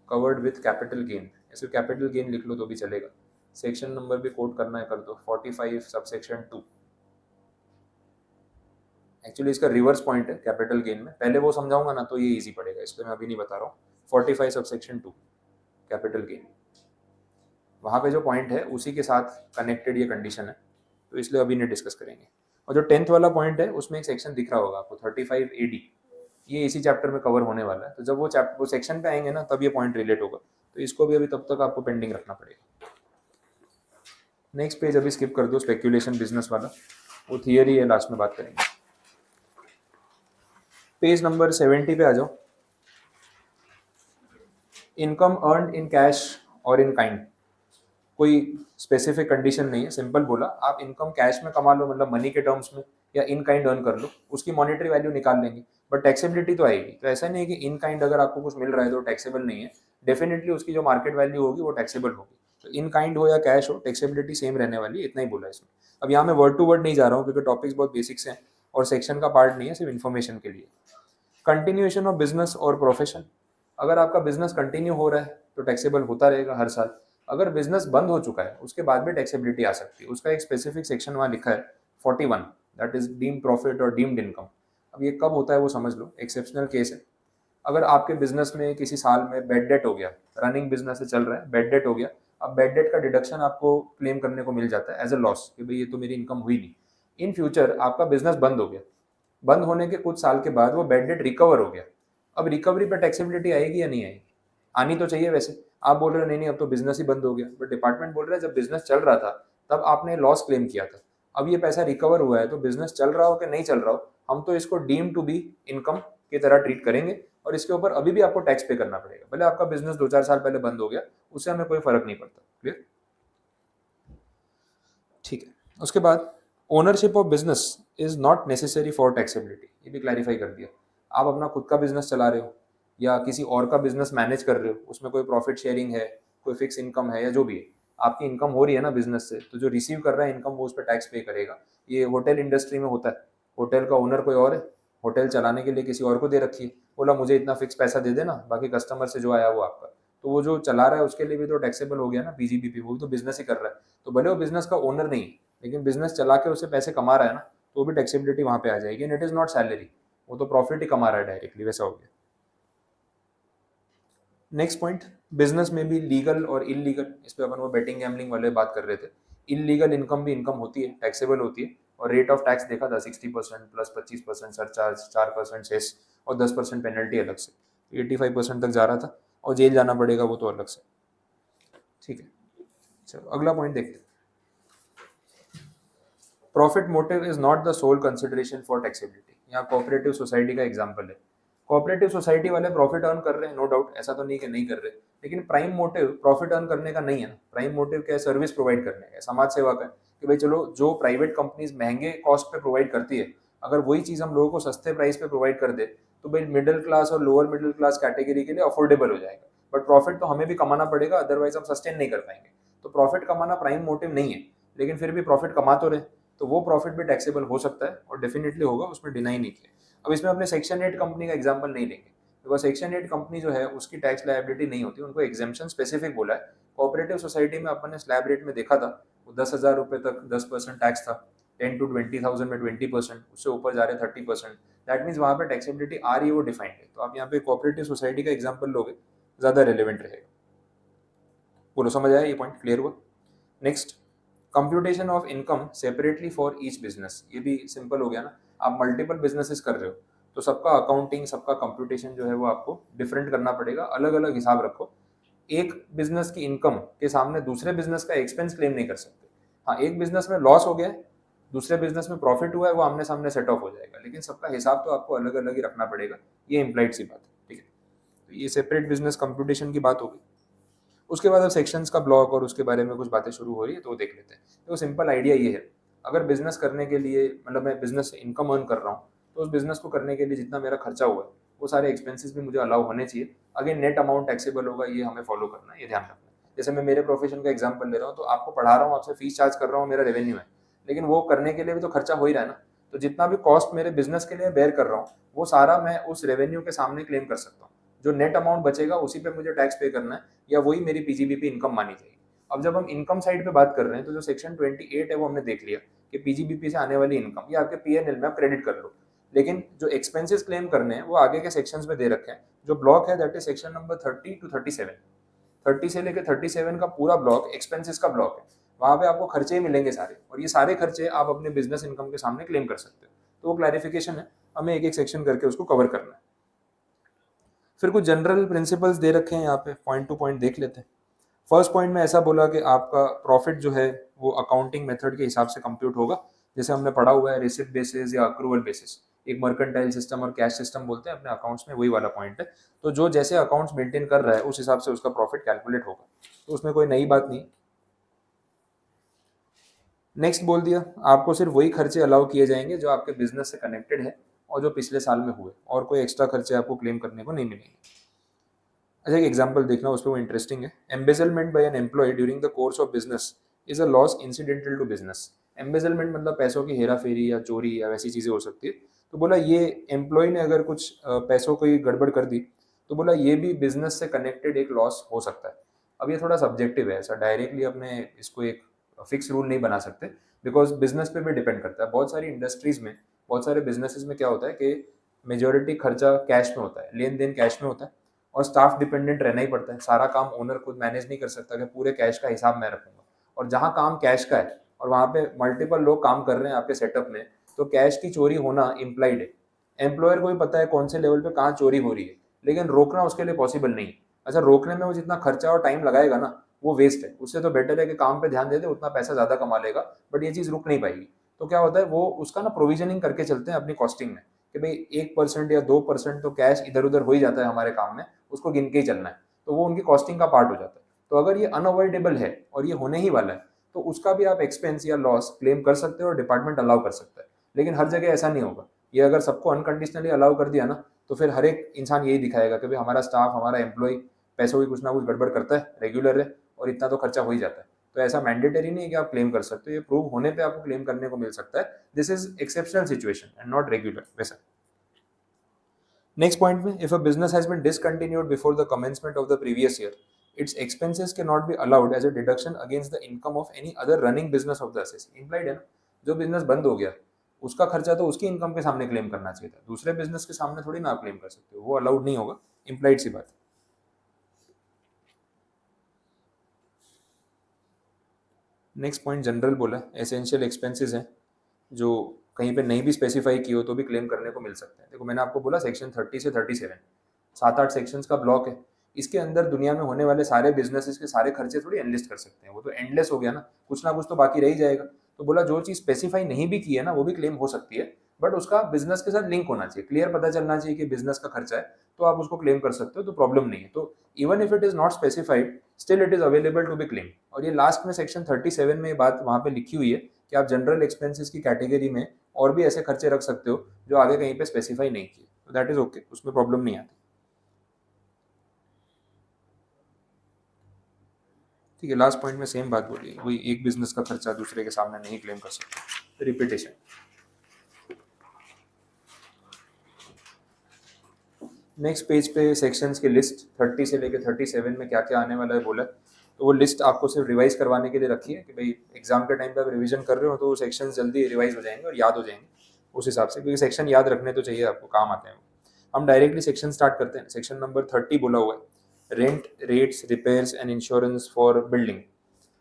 कवर्ड विथ कैपिटल गेन, ऐसे कैपिटल गेन लिख लो तो भी चलेगा। सेक्शन नंबर भी कोट करना है कर दो, 45 सबसेक्शन 2। एक्चुअली इसका रिवर्स पॉइंट है कैपिटल गेन में, पहले वो समझाऊंगा ना तो ये इजी पड़ेगा, इसलिए मैं अभी नहीं बता रहा हूँ। 45 सबसेक्शन 2 कैपिटल गेन, वहाँ पे जो पॉइंट है उसी के साथ कनेक्टेड ये कंडीशन है, तो इसलिए अभी नहीं डिस्कस करेंगे। और जो 10th वाला पॉइंट है उसमें एक सेक्शन दिख रहा होगा आपको 35AD, ये इसी चैप्टर में कवर होने वाला है। तो जब वो सेक्शन पे आएंगे ना तब ये पॉइंट रिलेट होगा, तो इसको भी अभी तब तक आपको पेंडिंग रखना पड़ेगा। नेक्स्ट पेज अभी स्किप कर दो, स्पेक्यूलेशन बिजनेस वाला, वो थियरी है, लास्ट में बात करेंगे। पेज नंबर 70 पे आ जाओ। इनकम अर्नड इन कैश और इन काइंड, कोई स्पेसिफिक कंडीशन नहीं है, सिंपल बोला, आप इनकम कैश में कमा लो मतलब मनी के टर्म्स में, या इन काइंड अर्न कर लो, उसकी मॉनेटरी वैल्यू निकाल लेंगे, बट टैक्सेबिलिटी तो आएगी। तो ऐसा नहीं है कि इन काइंड अगर आपको कुछ मिल रहा है तो टैक्सेबल नहीं है, डेफिनेटली उसकी जो मार्केट वैल्यू होगी वो टैक्सेबल होगी। तो इन काइंड हो या कैश हो, टैक्सेबिलिटी सेम रहने वाली है, इतना ही बोला इसमें। अब यहाँ मैं वर्ड टू वर्ड नहीं जा रहा हूँ क्योंकि टॉपिक्स बहुत बेसिक्स हैं और सेक्शन का पार्ट नहीं है, सिर्फ इन्फॉर्मेशन के लिए। कंटिन्यूएशन ऑफ बिजनेस और प्रोफेशन, अगर आपका बिजनेस कंटिन्यू हो रहा है तो टैक्सेबल होता रहेगा हर साल। अगर बिजनेस बंद हो चुका है उसके बाद भी टैक्सेबिलिटी आ सकती है, उसका एक स्पेसिफिक सेक्शन वहाँ लिखा है 41, दैट इज डीम्ड प्रॉफिट और डीम्ड इनकम। अब ये कब होता है वो समझ लो, एक्सेप्शनल केस है। अगर आपके बिजनेस में किसी साल में बेड डेट हो गया, रनिंग बिजनेस से चल रहा है, बेड डेट हो गया, अब बेड डेट का डिडक्शन आपको क्लेम करने को मिल जाता है एज अ लॉस कि भाई ये तो मेरी इनकम हुई नहीं। इन फ्यूचर आपका बिजनेस बंद हो गया, बंद होने के कुछ साल के बाद वो बेड डेट रिकवर हो गया, अब रिकवरी पर टैक्सेबिलिटी आएगी या नहीं आएगी? आनी तो चाहिए वैसे। आप बोल रहे हो नहीं नहीं अब तो बिजनेस ही बंद हो गया, बट डिपार्टमेंट बोल रहा है जब बिजनेस चल रहा था तब आपने लॉस क्लेम किया था, अब ये पैसा रिकवर हुआ है तो बिजनेस चल रहा हो कि नहीं चल रहा हो, हम तो इसको डीम टू बी इनकम की तरह ट्रीट करेंगे और इसके ऊपर अभी भी आपको टैक्स पे करना पड़ेगा, भले आपका बिजनेस 2-4 साल पहले बंद हो गया, उससे हमें कोई फर्क नहीं पड़ता। क्लियर? ठीक है। उसके बाद ownership of business is not necessary for taxability, ये भी क्लैरिफाई कर दिया। आप अपना खुद का बिजनेस चला रहे हो या किसी और का बिजनेस मैनेज कर रहे हो, उसमें कोई प्रॉफिट शेयरिंग है, कोई फिक्स इनकम है या जो भी है, आपकी इनकम हो रही है ना बिजनेस से, तो जो रिसीव कर रहा है इनकम वो उस पर टैक्स पे करेगा। ये होटल इंडस्ट्री में होता है, होटल का ओनर कोई और है, होटल चलाने के लिए किसी और को दे रखी है, बोला मुझे इतना फिक्स पैसा दे देना, बाकी कस्टमर से जो आया वो आपका, तो वो जो चला रहा है उसके लिए भी तो टैक्सेबल हो गया ना, पीजीबीपी, वो भी तो बिजनेस ही कर रहा है। तो भले वो बिजनेस का ओनर नहीं है लेकिन बिजनेस चला के उसे पैसे कमा रहा है ना, तो वो भी टैक्सेबिलिटी वहाँ पे आ जाएगी। And it is not salary, वो तो प्रॉफिट ही कमा रहा है डायरेक्टली, वैसा हो गया। नेक्स्ट पॉइंट, बिजनेस में भी लीगल और इलीगल, इस पे अपन वो बेटिंग गैम्बलिंग वाले बात कर रहे थे, इलीगल इनकम भी इनकम होती है, टैक्सेबल होती है, और रेट ऑफ टैक्स देखा था 60% प्लस 25% सरचार्ज, 4% सेस और 10% पेनल्टी अलग से, 85% तक जा रहा था, और जेल जाना पड़ेगा वो तो अलग से। ठीक है, चलो अगला पॉइंट देखते हैं। Profit motive is not the sole consideration for taxability, यहाँ कोऑपरेटिव सोसाइटी का एग्जांपल है। कोऑपरेटिव सोसाइटी वाले प्रॉफिट अर्न कर रहे हैं, नो डाउट, ऐसा तो नहीं कि नहीं कर रहे, लेकिन प्राइम मोटिव प्रॉफिट अर्न करने का नहीं है ना, प्राइम मोटिव क्या है, सर्विस प्रोवाइड करने का, समाज सेवा का है कि भाई चलो जो प्राइवेट कंपनीज महंगे कॉस्ट पे प्रोवाइड करती है, अगर वही चीज़ हम लोगों को सस्ते प्राइस पे प्रोवाइड कर दे तो भाई मिडिल क्लास और लोअर मिडिल क्लास कैटेगरी के लिए अफोर्डेबल हो जाएगा, बट प्रॉफिट तो हमें भी कमाना पड़ेगा, अदरवाइज हम सस्टेन नहीं कर पाएंगे। तो प्रॉफिट कमाना प्राइम मोटिव नहीं है, लेकिन फिर भी प्रॉफिट कमा तो रहे, तो वो प्रॉफिट भी टैक्सेबल हो सकता है और डेफिनेटली होगा, उसमें डिनाई नहीं किया। अब इसमें अपने सेक्शन 8 कंपनी का एग्जांपल नहीं लेंगे, बिकॉज सेक्शन 8 कंपनी जो है उसकी टैक्स लायबिलिटी नहीं होती, उनको एग्जाम्पशन स्पेसिफिक बोला है। कोऑपरेटिव सोसाइटी में अपन ने स्लैब रेट में देखा था, वो 10,000 रुपये तक 10% टैक्स था, 10 to 20,000 में 20%, उससे ऊपर जा रहे 30%, दैट मीन्स वहाँ पे टैक्सेबिलिटी आ रही है, वो डिफाइंड है। तो आप यहाँ पे कोऑपरेटिव सोसाइटी का एग्जाम्पल लोगे ज़्यादा रिलेवेंट रहेगा। बोलो समझ आया, ये पॉइंट क्लियर हुआ? Next, computation of income separately for each business, ये भी सिंपल हो गया ना, आप मल्टीपल बिजनेसेस कर रहे हो तो सबका अकाउंटिंग, सबका कंप्यूटेशन जो है वो आपको डिफरेंट करना पड़ेगा, अलग अलग हिसाब रखो। एक बिजनेस की इनकम के सामने दूसरे बिजनेस का एक्सपेंस क्लेम नहीं कर सकते। हाँ, एक बिजनेस में लॉस हो गया है, दूसरे बिजनेस में प्रॉफिट हुआ है, वो आमने सामने सेट ऑफ हो जाएगा, लेकिन सबका हिसाब तो आपको अलग अलग ही रखना पड़ेगा, ये इम्प्लाइड सी बात है। ठीक है, तो ये सेपरेट बिजनेस कंप्यूटेशन की बात होगी। उसके बाद अब सेक्शंस का ब्लॉक और उसके बारे में कुछ बातें शुरू हो रही है, तो वो देख लेते हैं। तो सिंपल आइडिया ये है, अगर बिजनेस करने के लिए, मतलब मैं बिजनेस से इनकम अर्न कर रहा हूँ, तो उस बिजनेस को करने के लिए जितना मेरा खर्चा हुआ है वो सारे एक्सपेंसेस भी मुझे अलाउ होने चाहिए। अगेन नेट अमाउंट टैक्सेबल होगा, ये हमें फॉलो करना है, ये ध्यान रखना है। जैसे मैं मेरे प्रोफेशन का एग्जाम्पल ले रहा हूँ, तो आपको पढ़ा रहा हूँ, आपसे फीस चार्ज कर रहा हूँ, मेरा रेवेन्यू है, लेकिन वो करने के लिए भी तो खर्चा हो ही रहा है ना, तो जितना भी कॉस्ट मेरे बिजनेस के लिए बेयर कर रहा हूँ वो सारा मैं उस रेवेन्यू के सामने क्लेम कर सकता हूँ। जो नेट अमाउंट बचेगा उसी पे मुझे टैक्स पे करना है, या वही मेरी पीजीबीपी इनकम मानी जाएगी। अब जब हम इनकम साइड पे बात कर रहे हैं, तो जो सेक्शन 28 है वो हमने देख लिया कि पीजीबीपी से आने वाली इनकम ये आपके पीएनएल में आप क्रेडिट कर लो, लेकिन जो एक्सपेंसेस क्लेम करने हैं वो आगे के सेक्शंस में दे रखे हैं। जो ब्लॉक है that is section number 30 to 37, 30 से लेकर 37 का पूरा ब्लॉक एक्सपेंसेस का ब्लॉक है। वहाँ पे आपको खर्चे ही मिलेंगे सारे, और ये सारे खर्चे आप अपने बिजनेस इनकम के सामने क्लेम कर सकते हो। तो वो क्लैरिफिकेशन है, हमें एक एक सेक्शन करके उसको कवर करना है। फिर कुछ जनरल प्रिंसिपल्स दे रखे हैं यहाँ पे, पॉइंट टू पॉइंट देख लेते हैं। फर्स्ट पॉइंट में ऐसा बोला कि आपका प्रॉफिट जो है वो अकाउंटिंग मेथड के हिसाब से कंप्यूट होगा, जैसे हमने पढ़ा हुआ है रिसिप्ट बेसिस या अक्रूवल बेसिस। एक मर्केंटाइल सिस्टम और कैश सिस्टम बोलते हैं अपने अकाउंट्स में, वही वाला पॉइंट है। तो जो जैसे अकाउंट्स मेंटेन कर रहा है उस हिसाब से उसका प्रॉफिट कैलकुलेट होगा, तो उसमें कोई नई बात नहीं। नेक्स्ट बोल दिया, आपको सिर्फ वही खर्चे अलाउ किए जाएंगे जो आपके बिजनेस से कनेक्टेड है और जो पिछले साल में हुए, और कोई एक्स्ट्रा खर्चे आपको क्लेम करने को नहीं मिलेंगे। अच्छा, एक एग्जांपल देखना, उस पर वो इंटरेस्टिंग है। Embezzlement by an employee during the course of business is a loss incidental to business. Embezzlement मतलब पैसों की हेरा फेरी या चोरी या वैसी चीज़ें हो सकती है। तो बोला ये एम्प्लॉय ने अगर कुछ पैसों को गड़बड़ कर दी, तो बोला ये भी बिजनेस से कनेक्टेड एक लॉस हो सकता है। अब ये थोड़ा सब्जेक्टिव है, ऐसा डायरेक्टली अपने इसको एक फिक्स रूल नहीं बना सकते, बिकॉज बिजनेस पे भी डिपेंड करता है। बहुत सारी इंडस्ट्रीज में, बहुत सारे बिजनेसेस में क्या होता है कि मेजोरिटी खर्चा कैश में होता है, लेन देन कैश में होता है, और स्टाफ डिपेंडेंट रहना ही पड़ता है। सारा काम ओनर खुद मैनेज नहीं कर सकता कि पूरे कैश का हिसाब मैं रखूंगा। और जहाँ काम कैश का है और वहाँ पे मल्टीपल लोग काम कर रहे हैं आपके सेटअप में, तो कैश की चोरी होना इम्प्लाइड है। एम्प्लॉयर को भी पता है कौन से लेवल पे कहाँ चोरी हो रही है, लेकिन रोकना उसके लिए पॉसिबल नहीं है। अच्छा, रोकने में वो जितना खर्चा और टाइम लगाएगा ना, वो वेस्ट है। उससे तो बेटर है कि काम पे ध्यान दे दे, उतना पैसा ज्यादा कमा लेगा, बट ये चीज रुक नहीं पाएगी। तो क्या होता है, वो उसका ना प्रोविजनिंग करके चलते हैं अपनी कॉस्टिंग में कि भाई 1% या 2% तो कैश इधर उधर हो ही जाता है हमारे काम में, उसको गिन के ही चलना है। तो वो उनकी कॉस्टिंग का पार्ट हो जाता है। तो अगर ये अनअवॉइडेबल है और ये होने ही वाला है, तो उसका भी आप एक्सपेंस या लॉस क्लेम कर सकते हो और डिपार्टमेंट अलाउ कर सकता है। लेकिन हर जगह ऐसा नहीं होगा। ये अगर सबको अनकंडीशनली अलाउ कर दिया ना, तो फिर हर एक इंसान यही दिखाएगा कि भाई हमारा स्टाफ, हमारा एम्प्लॉय पैसों की कुछ ना कुछ गड़बड़ करता है, रेगुलर है, और इतना तो खर्चा हो ही जाता है। तो ऐसा मैंडेटरी नहीं है कि आप क्लेम कर सकते हो, ये प्रूव होने पे आपको क्लेम करने को मिल सकता है। This is exceptional situation and not regular वैसा। नेक्स्ट पॉइंट में, if a business has been discontinued before the commencement of the previous year, its expenses cannot be allowed as a deduction against the income of any other running business of the assessee। implied है ना, जो business बंद हो गया उसका खर्चा तो उसकी इनकम के सामने क्लेम करना चाहिए था, दूसरे बिजनेस के सामने थोड़ी ना आप क्लेम कर सकते हो, वो अलाउड नहीं होगा। इम्प्लाइड सी बात। नेक्स्ट पॉइंट जनरल बोला, एसेंशियल एक्सपेंसेस हैं जो कहीं पे नहीं भी स्पेसिफाई की हो तो भी क्लेम करने को मिल सकते हैं। देखो मैंने आपको बोला सेक्शन 30 से 37 7-8 सेक्शंस का ब्लॉक है। इसके अंदर दुनिया में होने वाले सारे बिजनेसेस के सारे खर्चे थोड़ी एनलिस्ट कर सकते हैं, वो तो एंडलेस हो गया ना कुछ तो बाकी रह ही जाएगा। तो बोला जो चीज़ स्पेसिफाई नहीं भी की है ना वो भी क्लेम हो सकती है, बट उसका बिजनेस के साथ लिंक होना चाहिए, क्लियर पता चलना चाहिए कि बिजनेस का खर्चा है, तो आप उसको क्लेम कर सकते हो, तो प्रॉब्लम नहीं है। तो even if it is not specified, still it is available to be claim. और ये लास्ट में सेक्शन 37 में ये बात वहाँ पे लिखी हुई है कि आप जनरल एक्सपेंसेस की कैटेगरी में और भी ऐसे खर्चे रख सकते हो जो आगे कहीं पे स्पेसिफाई नहीं किए, तो दैट इज ओके, उसमें प्रॉब्लम नहीं आती। ठीक है, लास्ट पॉइंट में सेम बात बोली, वही एक बिजनेस का खर्चा दूसरे के सामने नहीं क्लेम कर सकते, रिपीटेशन। नेक्स्ट पेज पे सेक्शंस की लिस्ट 30 से लेकर 37 में क्या क्या आने वाला है बोला, तो वो लिस्ट आपको सिर्फ रिवाइज करवाने के लिए रखी है कि भाई एग्जाम के टाइम पे आप रिवीजन कर रहे हो तो वो सेक्शन जल्दी रिवाइज हो जाएंगे और याद हो जाएंगे उस हिसाब से, क्योंकि सेक्शन याद रखने तो चाहिए आपको, काम आते हैं। हम डायरेक्टली सेक्शन स्टार्ट करते हैं। सेक्शन नंबर 30 बोला हुआ है, rent, rates, repairs and insurance for building.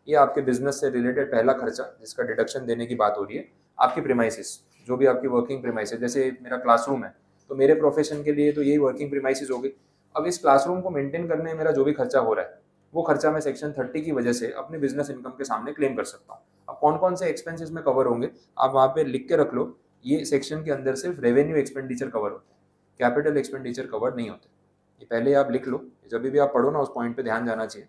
ये आपके बिजनेस से रिलेटेड पहला खर्चा जिसका डिडक्शन देने की बात हो रही है। आपकी प्रीमाइसिस, जो भी आपकी वर्किंग प्रीमाइसिस, जैसे मेरा क्लासरूम है तो मेरे प्रोफेशन के लिए तो यही वर्किंग प्रीमाइसिस हो गई। अब इस क्लासरूम को मेंटेन करने में मेरा जो भी खर्चा हो रहा है वो खर्चा मैं सेक्शन 30 की वजह से अपने बिजनेस इनकम के सामने क्लेम कर सकता हूँ। अब कौन कौन से एक्सपेंसेस में कवर होंगे आप वहाँ पे लिख के रख लो। ये सेक्शन के अंदर सिर्फ रेवेन्यू एक्सपेंडिचर कवर होते हैं, कैपिटल एक्सपेंडिचर कवर नहीं होते। ये पहले आप लिख लो, जब भी आप पढ़ो ना उस पॉइंट पे ध्यान जाना चाहिए।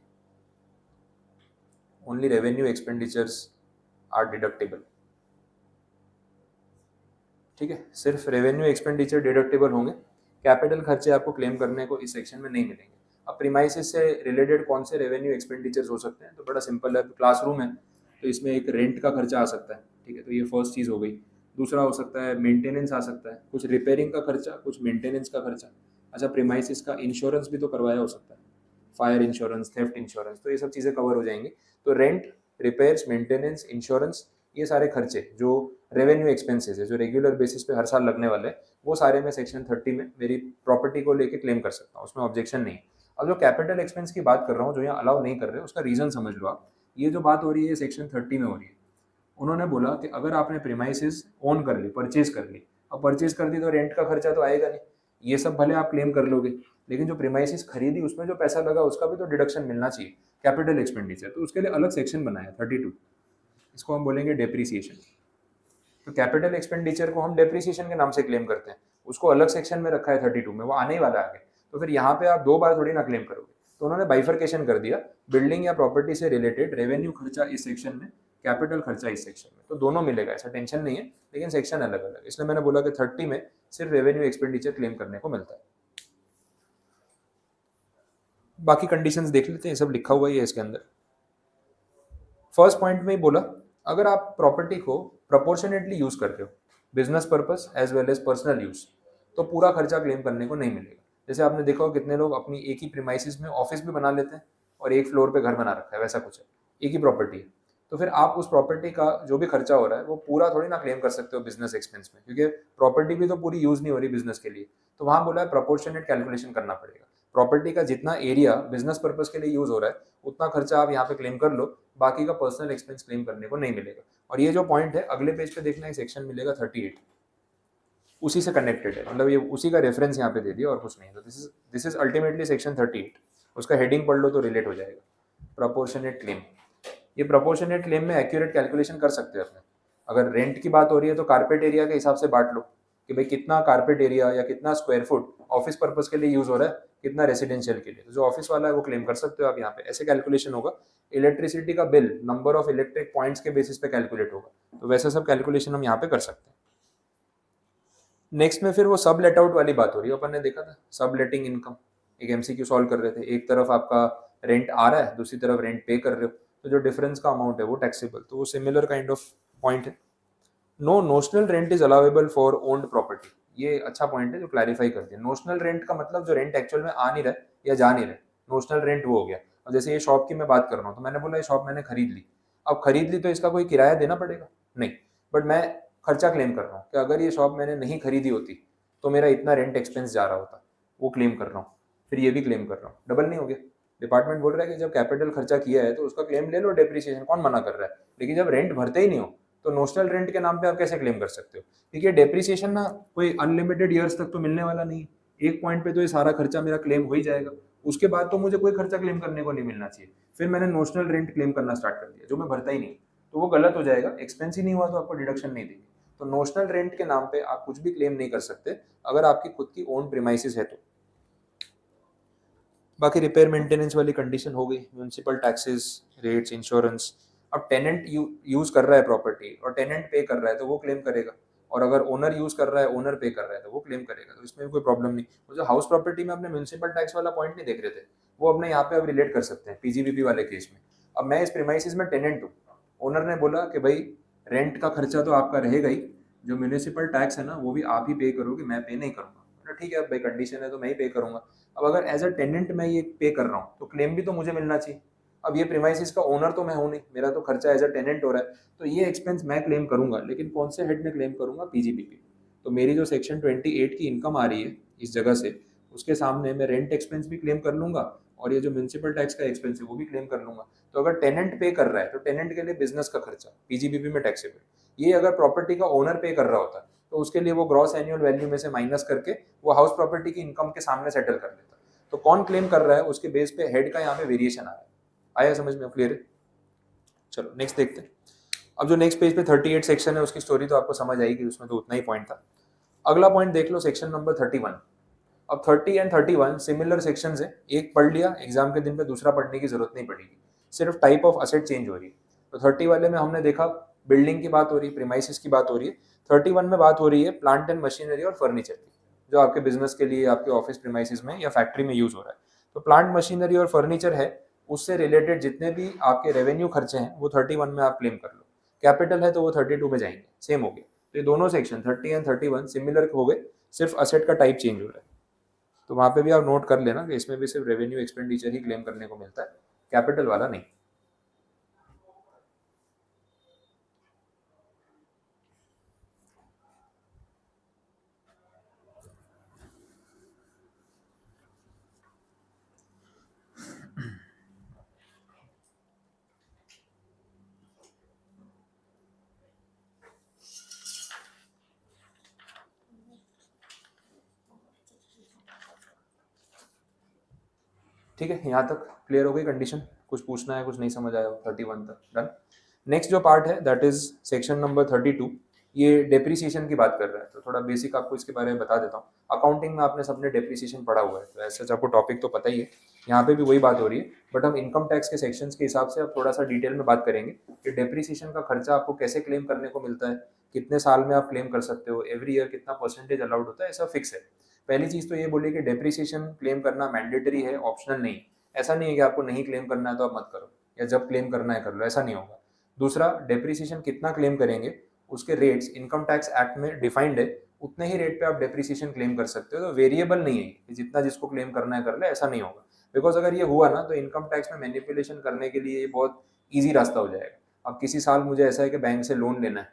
Only revenue expenditures are deductible. ठीक है, सिर्फ रेवेन्यू एक्सपेंडिचर डिडक्टेबल होंगे, कैपिटल खर्चे आपको क्लेम करने को इस सेक्शन में नहीं मिलेंगे। अब प्रीमाइसिस से रिलेटेड कौन से रेवेन्यू एक्सपेंडिचर्स हो सकते हैं, तो बड़ा सिंपल है। क्लासरूम है तो इसमें एक रेंट का खर्चा आ सकता है, ठीक है, तो ये फर्स्ट चीज़ हो गई। दूसरा हो सकता है मेंटेनेंस आ सकता है, कुछ रिपेयरिंग का खर्चा, कुछ मेंटेनेंस का खर्चा। अच्छा, प्रीमाइसिस का इंश्योरेंस भी तो करवाया हो सकता है, फायर इंश्योरेंस, थेफ्ट इंश्योरेंस, तो ये सब चीज़ें कवर हो जाएंगी। तो रेंट, रिपेयर्स, मेंटेनेंस, इंश्योरेंस, ये सारे खर्चे जो रेवेन्यू एक्सपेंसेस है, जो रेगुलर बेसिस पे हर साल लगने वाले हैं, वो सारे मैं सेक्शन 30 में मेरी प्रॉपर्टी को लेके क्लेम कर सकता हूँ, उसमें ऑब्जेक्शन नहीं। अब जो कैपिटल एक्सपेंस की बात कर रहा हूँ जो यहाँ अलाउ नहीं कर रहे, उसका रीजन समझ लो आप। ये जो बात हो रही है सेक्शन 30 में हो रही है। उन्होंने बोला कि अगर आपने प्रीमाइसिस ओन कर ली, परचेज कर ली, अब परचेज कर दी तो रेंट का खर्चा तो आएगा नहीं, ये सब भले आप क्लेम कर लोगे, लेकिन जो प्रीमाइसिस खरीदी उसमें जो पैसा लगा उसका भी तो डिडक्शन मिलना चाहिए, कैपिटल एक्सपेंडिचर। तो उसके लिए अलग सेक्शन बनाया 32, इसको हम बोलेंगे डेप्रीसिएशन। तो कैपिटल एक्सपेंडिचर को हम डेप्रीसिएशन के नाम से क्लेम करते हैं, उसको अलग सेक्शन में रखा है 32 में, वो आने ही वाला है आगे। तो फिर यहाँ पे आप दो बार थोड़ी ना क्लेम करोगे, तो उन्होंने बाइफर्केशन कर दिया, बिल्डिंग या प्रॉपर्टी से रिलेटेड रेवेन्यू खर्चा इस सेक्शन में, कैपिटल खर्चा इस सेक्शन में, तो दोनों मिलेगा, ऐसा टेंशन नहीं है, लेकिन सेक्शन अलग अलग। इसलिए मैंने बोला कि 30 में सिर्फ रेवेन्यू एक्सपेंडिचर क्लेम करने को मिलता है। बाकी कंडीशंस देख लेते हैं, सब लिखा हुआ ही है इसके अंदर। फर्स्ट पॉइंट में ही बोला, अगर आप प्रॉपर्टी को प्रोपोर्शनेटली यूज कर रहे हो, business purpose as well as personal use, तो पूरा खर्चा क्लेम करने को नहीं मिलेगा। जैसे आपने देखा हो कितने लोग अपनी एक ही प्रीमाइसिस में ऑफिस भी बना लेते हैं और एक फ्लोर पे घर बना रखा है, वैसा कुछ है, एक ही प्रॉपर्टी है। तो फिर आप उस प्रॉपर्टी का जो भी खर्चा हो रहा है वो पूरा थोड़ी ना क्लेम कर सकते हो बिजनेस एक्सपेंस में, क्योंकि प्रॉपर्टी भी तो पूरी यूज नहीं हो रही बिजनेस के लिए। तो वहां बोला है प्रोपोर्शनेट कैलकुलेशन करना पड़ेगा, प्रॉपर्टी का जितना एरिया बिजनेस पर्पज के लिए यूज हो रहा है उतना खर्चा आप यहाँ पे क्लेम कर लो, बाकी का पर्सनल एक्सपेंस क्लेम करने को नहीं मिलेगा। और ये जो पॉइंट है अगले पेज पे देखना, एक सेक्शन मिलेगा 38, उसी से कनेक्टेड है, मतलब ये उसी का रेफरेंस यहाँ पे दे दिया और कुछ नहीं। तो दिस इज अल्टीमेटली सेक्शन 38, उसका हेडिंग पढ़ लो तो रिलेट हो जाएगा। प्रोपोर्शनेट क्लेम, ये प्रोपोर्शनेट क्लेम में एक्यूरेट कैलकुलेशन कर सकते हैं अपने। अगर रेंट की बात हो रही है तो कारपेट एरिया के हिसाब से बांट लो कि भाई कितना कारपेट एरिया या कितना स्क्वायर फुट ऑफिस पर्पज के लिए यूज हो रहा है, कितना रेसिडेंशियल के लिए। तो जो ऑफिस वाला है वो क्लेम कर सकते हो आप यहाँ पे, ऐसे कैलकुलेशन होगा। इलेक्ट्रिसिटी का bill number of electric points के बेसिस पे कैलकुलेट होगा, तो वैसा सब कैलकुलेशन हम यहाँ पे कर सकते हैं। नेक्स्ट में फिर वो सब लेट आउट वाली बात हो रही है, अपन ने देखा था सब लेटिंग इनकम, एक एमसीक्यू सॉल्व कर रहे थे, एक तरफ आपका रेंट आ रहा है, दूसरी तरफ रेंट पे कर रहे हो, तो जो डिफरेंस का अमाउंट है वो टैक्सेबल, तो वो सिमिलर काइंड ऑफ पॉइंट है। No notional rent is allowable for owned property, ये अच्छा पॉइंट है जो क्लैरिफाई कर दिया। नोशनल रेंट का मतलब जो रेंट एक्चुअल में आ नहीं रहा या जा नहीं रहा, नोशनल रेंट वो हो गया। और जैसे ये शॉप की मैं बात कर रहा हूँ, तो मैंने बोला ये शॉप मैंने खरीद ली, अब खरीद ली तो इसका कोई किराया देना पड़ेगा नहीं, बट मैं खर्चा क्लेम कर रहा हूँ कि अगर ये शॉप मैंने नहीं खरीदी होती तो मेरा इतना रेंट एक्सपेंस जा रहा होता, वो क्लेम कर रहा हूँ। फिर ये भी क्लेम कर रहा हूँ, डबल नहीं हो गया। डिपार्टमेंट बोल रहा है कि जब कैपिटल खर्चा किया है तो उसका क्लेम ले लो, डेप्रिसिएशन कौन मना कर रहा है, लेकिन जब रेंट भरते ही नहीं हो तो नोशनल रेंट के नाम पे आप कैसे क्लेम कर सकते हो। ठीक है, डेप्रिसिएशन ना कोई अनलिमिटेड ईयर्स तक तो मिलने वाला नहीं, एक पॉइंट पे तो ये सारा खर्चा मेरा क्लेम हो ही जाएगा, उसके बाद तो मुझे कोई खर्चा क्लेम करने को नहीं मिलना चाहिए। फिर मैंने नोशनल रेंट क्लेम करना स्टार्ट कर दिया जो मैं भरता ही नहीं, तो वो गलत हो जाएगा, एक्सपेंस ही नहीं हुआ तो आपको डिडक्शन नहीं देगी। तो नोशनल रेंट के नाम पे आप कुछ भी क्लेम नहीं कर सकते अगर आपकी खुद की ओन प्रीमाइसिस है तो। बाकी रिपेयर मेंटेनेंस वाली कंडीशन हो गई, म्यूनसिपल टैक्सेस, रेट्स, इंश्योरेंस। अब टेनेंट यूज कर रहा है प्रॉपर्टी और टेनेंट पे कर रहा है तो वो क्लेम करेगा, और अगर ओनर यूज कर रहा है, ओनर पे कर रहा है तो वो क्लेम करेगा, तो इसमें भी कोई प्रॉब्लम नहीं। वो जो हाउस प्रॉपर्टी में अपने म्यूनसिपल टैक्स वाला पॉइंट नहीं देख रहे थे, वो अपने यहाँ पे अब रिलेट कर सकते हैं पीजीबीपी वाले केस में। अब मैं इस प्रीमाइसिस में टेनेंट हूँ, ओनर ने बोला कि भाई रेंट का खर्चा तो आपका रहेगा ही, जो म्यूनिसिपल टैक्स है ना वो भी आप ही पे करोगे, मैं पे नहीं करूंगा। ठीक है, अब भाई कंडीशन है तो मैं ही पे करूंगा। अब अगर एज अ टेनेंट मैं ये पे कर रहा हूँ तो क्लेम भी तो मुझे मिलना चाहिए। अब ये प्रीमाइसिस का ओनर तो मैं हूं नहीं, मेरा तो खर्चा एज अ टेनेंट हो रहा है, तो ये एक्सपेंस मैं क्लेम करूंगा, लेकिन कौन से हेड में क्लेम करूंगा, पीजीबीपी। तो मेरी जो सेक्शन 28 की इनकम आ रही है इस जगह से, उसके सामने मैं रेंट एक्सपेंस भी क्लेम कर लूंगा और ये जो म्यूनसिपल टैक्स का एक्सपेंस है वो भी क्लेम कर लूंगा। तो अगर टेनेंट पे कर रहा है तो टेनेंट के लिए बिजनेस का खर्चा पीजीबीपी में टैक्सेबल। ये अगर प्रॉपर्टी का ओनर पे कर रहा होता तो उसके लिए वो ग्रॉस एनुअल वैल्यू में से माइनस करके वो हाउस प्रॉपर्टी की इनकम के सामने सेटल कर लेता। तो कौन क्लेम कर रहा है उसके बेस पे हेड का यहाँ पे वेरिएशन आ रहा है। आया समझ में, क्लियर है? चलो नेक्स्ट देखते हैं। अब जो नेक्स्ट पेज पे 38 सेक्शन है उसकी स्टोरी तो आपको समझ आएगी, उसमें तो उतना ही पॉइंट था। अगला पॉइंट देख लो, सेक्शन नंबर 31। अब 30 एंड 31 सिमिलर सेक्शंस है, एक पढ़ लिया एग्जाम के दिन पे, दूसरा पढ़ने की जरूरत नहीं पड़ेगी, सिर्फ टाइप ऑफ असेट चेंज हो रही है। तो 30 वाले में हमने देखा बिल्डिंग की बात हो रही है, प्रीमाइसिस की बात हो रही है। 31 में बात हो रही है प्लांट एंड मशीनरी और फर्नीचर की, जो आपके बिजनेस के लिए, आपके ऑफिस प्रीमाइसिस में या फैक्ट्री में यूज हो रहा है। तो प्लांट मशीनरी और फर्नीचर है, उससे रिलेटेड जितने भी आपके रेवेन्यू खर्चे हैं वो 31 में आप क्लेम कर लो। कैपिटल है तो वो 32 में जाएंगे, सेम हो गया। तो ये दोनों सेक्शन 30 एंड 31 सिमिलर हो गए, सिर्फ असेट का टाइप चेंज हो रहा है। तो वहां पे भी आप नोट कर लेना कि इसमें भी सिर्फ रेवेन्यू एक्सपेंडिचर ही क्लेम करने को मिलता है, कैपिटल वाला नहीं। ठीक है, यहाँ तक क्लियर हो गई कंडीशन? कुछ पूछना है, कुछ नहीं समझ आया? 31 तक डन। नेक्स्ट जो पार्ट है दैट इज सेक्शन नंबर 32, ये डेप्रिसिएशन की बात कर रहा है। तो थोड़ा बेसिक आपको इसके बारे में बता देता हूँ। अकाउंटिंग में आपने सबने डेप्रिसिएशन पढ़ा हुआ है, तो ऐसे आपको टॉपिक तो पता ही है, यहाँ पे भी वही बात हो रही है, बट हम इनकम टैक्स के सेक्शंस के हिसाब से अब थोड़ा सा डिटेल में बात करेंगे कि डेप्रिसिएशन का खर्चा आपको कैसे क्लेम करने को मिलता है, कितने साल में आप क्लेम कर सकते हो, एवरी ईयर कितना परसेंटेज अलाउड होता है, ऐसा फिक्स है। पहली चीज तो ये बोलिए कि डेप्रिसिएशन क्लेम करना मैंडेटरी है, ऑप्शनल नहीं। ऐसा नहीं है कि आपको नहीं क्लेम करना है तो आप मत करो, या जब क्लेम करना है कर लो, ऐसा नहीं होगा। दूसरा, डेप्रिसिएशन कितना क्लेम करेंगे उसके रेट्स इनकम टैक्स एक्ट में डिफाइंड है, उतने ही रेट पे आप डेप्रिसिएशन क्लेम कर सकते हो। तो वेरिएबल नहीं है कि जितना जिसको क्लेम करना है कर ले, ऐसा नहीं होगा। बिकॉज अगर ये हुआ ना तो इनकम टैक्स में मैनिपुलेशन करने के लिए ये बहुत ईजी रास्ता हो जाएगा। अब किसी साल मुझे ऐसा है कि बैंक से लोन लेना है,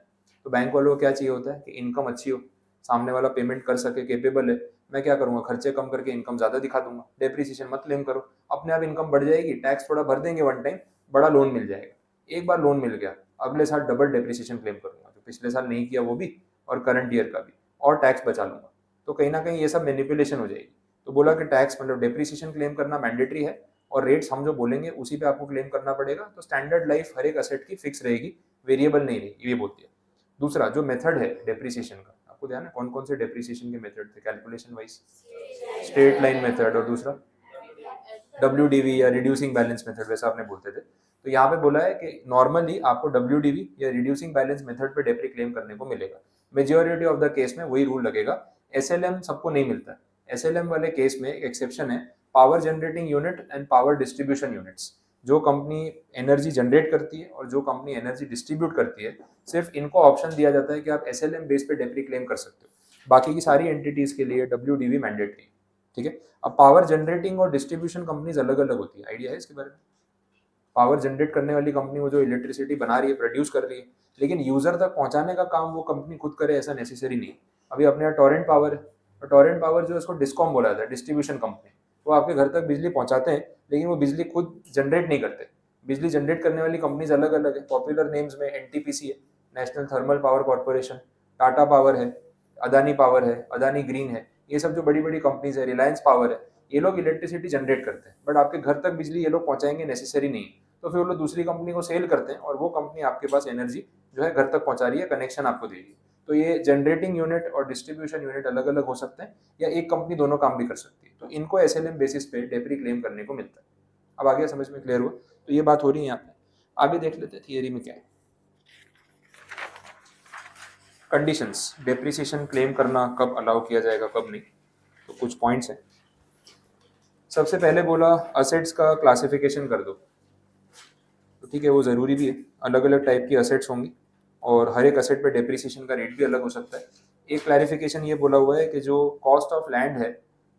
तो बैंक वालों को क्या चाहिए होता है कि इनकम अच्छी हो, सामने वाला पेमेंट कर सके, केपेबल है। मैं क्या करूंगा, खर्चे कम करके इनकम ज्यादा दिखा दूंगा। डेप्रिसिएशन मत क्लेम करो, अपने आप इनकम बढ़ जाएगी, टैक्स थोड़ा भर देंगे वन टाइम, बड़ा लोन मिल जाएगा। एक बार लोन मिल गया, अगले साल डबल डेप्रिसिएशन क्लेम करूंगा, जो पिछले साल नहीं किया वो भी, और करंट ईयर का भी, और टैक्स बचा लूंगा। तो कहीं ना कहीं ये सब मैनिपुलेशन हो जाएगी। तो बोला कि टैक्स मतलब डेप्रिसिएशन क्लेम करना मैंडेटरी है, और रेट्स हम जो बोलेंगे उसी पे आपको क्लेम करना पड़ेगा। तो स्टैंडर्ड लाइफ हर एक असेट की फिक्स रहेगी, वेरिएबल नहीं रहेगी, ये बोलती है। दूसरा जो मेथड है डेप्रिसिएशन का, आपको ध्यान है कौन कौन से डेप्रिसिएशन के मेथड थे calculation wise? Straight line method, और दूसरा WDV या रिड्यूसिंग बैलेंस मेथड, वैसा आपने बोलते थे। तो यहाँ पे बोला है कि नॉर्मली आपको WDV या रिड्यूसिंग बैलेंस मेथड पे डेप्री क्लेम करने को मिलेगा। मेजॉरिटी ऑफ द केस में वही रूल लगेगा। SLM सबको नहीं मिलता है। SLM वाले केस में एक एक्सेप्शन है, power generating unit and power distribution units. जो कंपनी एनर्जी जनरेट करती है और जो कंपनी एनर्जी डिस्ट्रीब्यूट करती है, सिर्फ इनको ऑप्शन दिया जाता है कि आप SLM बेस पे डेप्री क्लेम कर सकते हो। बाकी की सारी एंटिटीज के लिए WDV मैंडेटरी। ठीक है, अब पावर जनरेटिंग और डिस्ट्रीब्यूशन कंपनीज अलग अलग होती है, आइडिया है इसके बारे में? पावर जनरेट करने वाली कंपनी वो जो इलेक्ट्रिसिटी बना रही है, प्रोड्यूस कर रही है, लेकिन यूजर तक पहुंचाने का काम वो कंपनी खुद करे, ऐसा नेसेसरी नहीं। अभी अपने यहाँ टोरेंट पावर है, तो टोरेंट पावर जो इसको डिस्कॉम बोला जाता है, डिस्ट्रीब्यूशन कंपनी, वो आपके घर तक बिजली पहुंचाते हैं, लेकिन वो बिजली खुद जनरेट नहीं करते। बिजली जनरेट करने वाली कंपनीज अलग अलग है। पॉपुलर नेम्स में NTPC है, national thermal power corporation, Tata power है, अदानी पावर है, अदानी ग्रीन है, ये सब जो बड़ी बड़ी कंपनीज है, रिलायंस पावर है, ये लोग इलेक्ट्रिसिटी जनरेट करते हैं, बट आपके घर तक बिजली ये लोग पहुंचाएंगे नेसेसरी नहीं। तो फिर वो लोग दूसरी कंपनी को सेल करते हैं, और वो कंपनी आपके पास एनर्जी जो है घर तक पहुंचा रही है, कनेक्शन आपको दे रही है। तो ये जनरेटिंग यूनिट और डिस्ट्रीब्यूशन यूनिट अलग अलग हो सकते हैं, या एक कंपनी दोनों काम भी कर सकती है। तो इनको SLM बेसिस पे डेप्री क्लेम करने को मिलता है। अब आगे समझ में क्लियर हुआ? तो ये बात हो रही है यहाँ पे। आगे देख लेते हैं थियरी में क्या है। कंडीशंस, डेप्रिसिएशन क्लेम करना कब अलाउ किया जाएगा कब नहीं, तो कुछ पॉइंट्स हैं। सबसे पहले बोला असेट्स का क्लासिफिकेशन कर दो। तो ठीक है, वो ज़रूरी भी है, अलग अलग टाइप की असेट्स होंगी और हर एक असेट पे डेप्रिसिएशन का रेट भी अलग हो सकता है। एक क्लैरिफिकेशन ये बोला हुआ है कि जो कॉस्ट ऑफ लैंड है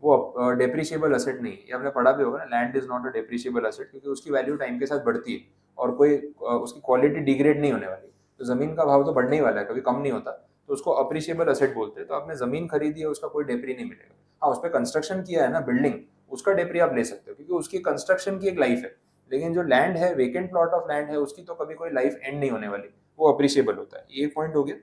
वो डेप्रिशिएबल असेट नहीं है। ये आपने पढ़ा भी होगा ना, land is not a depreciable asset, क्योंकि उसकी वैल्यू टाइम के साथ बढ़ती है और कोई उसकी क्वालिटी डिग्रेड नहीं होने वाली। तो ज़मीन का भाव तो बढ़ने ही वाला है, कभी कम नहीं होता, तो उसको अप्रिशिएबल असेट बोलते हैं। तो आपने ज़मीन खरीदी है, उसका कोई डेप्री नहीं मिलेगा। हाँ, उस पर कंस्ट्रक्शन किया है ना, बिल्डिंग, उसका डेप्री आप ले सकते हो, क्योंकि उसकी कंस्ट्रक्शन की एक लाइफ है। लेकिन जो लैंड है, वेकेंट प्लॉट ऑफ लैंड है, उसकी तो कभी कोई लाइफ एंड नहीं होने वाली, वो अप्रिशिएबल होता है। ये एक पॉइंट हो गया।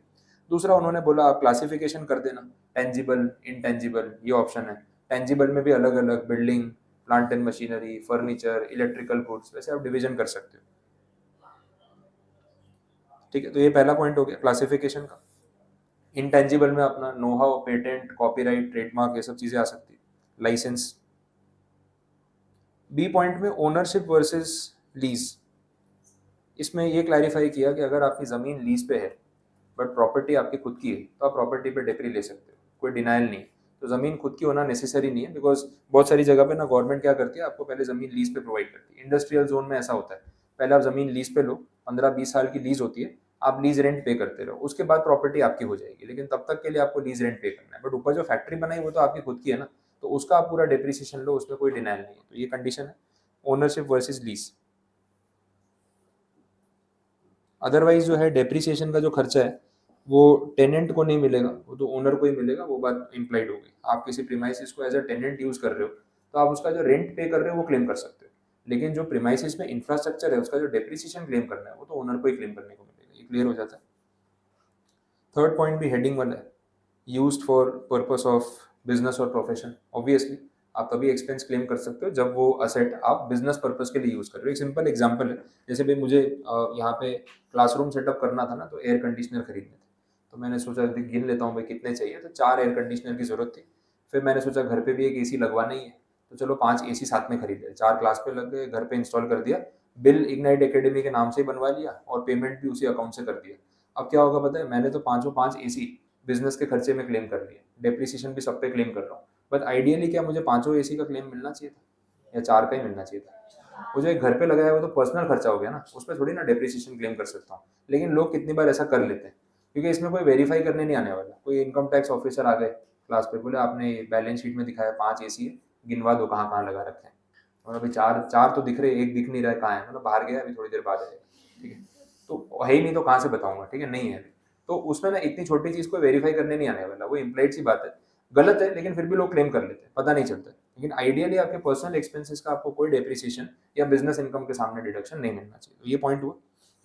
दूसरा उन्होंने बोला आप क्लासिफिकेशन कर देना, टेंजिबल, इनटेंजिबल, ये ऑप्शन है। टेंजिबल में भी अलग अलग, building, plant and machinery, furniture, electrical goods, वैसे आप डिवीजन कर सकते हो। ठीक है, तो ये पहला पॉइंट हो गया क्लासिफिकेशन का। इनटेंजिबल में अपना no how, patent, copyright, trademark, ये सब चीजें आ सकती है, लाइसेंस। बी पॉइंट में ओनरशिप वर्सेस लीज, इसमें ये क्लैरिफाई किया कि अगर आपकी ज़मीन लीज पे है बट प्रॉपर्टी आपकी खुद की है, तो आप प्रॉपर्टी पे डेप्री ले सकते हो, कोई डिनाइल नहीं है। तो ज़मीन खुद की होना नेसेसरी नहीं है, बिकॉज बहुत सारी जगह पे ना गवर्नमेंट क्या करती है, आपको पहले ज़मीन लीज पे प्रोवाइड करती है। इंडस्ट्रियल जोन में ऐसा होता है, पहले आप ज़मीन लीज पे लो, 15-20 साल की लीज होती है, आप लीज रेंट पे करते रहो, उसके बाद प्रॉपर्टी आपकी हो जाएगी, लेकिन तब तक के लिए आपको लीज रेंट पे करना है। बट ऊपर जो फैक्ट्री बनाई वो तो आपकी खुद की है ना, तो उसका आप पूरा डेप्रिसिएशन लो, उसमें कोई डिनाइल नहीं है। तो ये कंडीशन है ओनरशिप वर्सेज लीज। अदरवाइज जो है डेप्रिसिएशन का जो खर्चा है वो टेनेंट को नहीं मिलेगा, वो तो ओनर को ही मिलेगा। वो बात इम्प्लाइड हो गई। आप किसी प्रीमाइसिस को एज अ टेनेंट यूज कर रहे हो, तो आप उसका जो रेंट पे कर रहे हो वो क्लेम कर सकते हो, लेकिन जो प्रीमाइसिस में इंफ्रास्ट्रक्चर है उसका जो डेप्रिसिएशन क्लेम करना है वो तो ओनर को ही क्लेम करने को मिलेगा। ये क्लियर हो जाता है। थर्ड पॉइंट भी हेडिंग वाला है, used for purpose of business और प्रोफेशन। ऑब्वियसली आप तभी एक्सपेंस क्लेम कर सकते हो जब वो असेट आप बिजनेस पर्पज के लिए यूज़ कर रहे हो। एक सिंपल एग्जांपल है, जैसे भाई मुझे यहाँ पे क्लासरूम सेटअप करना था ना, तो एयर कंडीशनर खरीदने थे। तो मैंने सोचा गिन लेता हूँ भाई कितने चाहिए, तो 4 एयर कंडीशनर की ज़रूरत थी। फिर मैंने सोचा घर पे भी एक एसी लगवाना ही है, तो चलो 5 एसी साथ में खरीद लिया, 4 क्लास पे लग गए, घर पे इंस्टॉल कर दिया, बिल इग्नाइट एकेडमी के नाम से ही बनवा लिया और पेमेंट भी उसी अकाउंट से कर दिया। अब क्या होगा पता है, मैंने तो 5 एसी बिजनेस के खर्चे में क्लेम कर लिया, डेप्रिसिएशन भी सब पे क्लेम कर रहा हूँ। बट आइडियली क्या मुझे 5 एसी का क्लेम मिलना चाहिए था या 4 का ही मिलना चाहिए था? वो जो एक घर पे लगाया हुआ तो पर्सनल खर्चा हो गया ना, उस पर थोड़ी ना डेप्रिसिएशन क्लेम कर सकता हूँ। लेकिन लोग कितनी बार ऐसा कर लेते हैं, क्योंकि इसमें कोई वेरीफाई करने नहीं आने वाला। कोई इनकम टैक्स ऑफिसर आ गए क्लास पे, बोले आपने बैलेंस शीट में दिखाया 5 एसी है, गिनवा दो कहाँ कहाँ लगा रखे हैं। और अभी चार चार तो दिख रहे, एक दिख नहीं रहा है, कहाँ है, मतलब बाहर गया, अभी थोड़ी देर बाद आएगा, ठीक है, तो है ही नहीं तो कहाँ से बताऊंगा, ठीक है, नहीं है। तो उसमें ना इतनी छोटी चीज़ को वेरीफाई करने नहीं आने वाला, वो इम्प्लाइड सी बात है, गलत है, लेकिन फिर भी लोग क्लेम कर लेते हैं, पता नहीं चलता। लेकिन आइडियली आपके पर्सनल एक्सपेंसेस का आपको कोई डेप्रिसिएशन या बिजनेस इनकम के सामने डिडक्शन नहीं मिलना चाहिए। तो ये पॉइंट हुआ,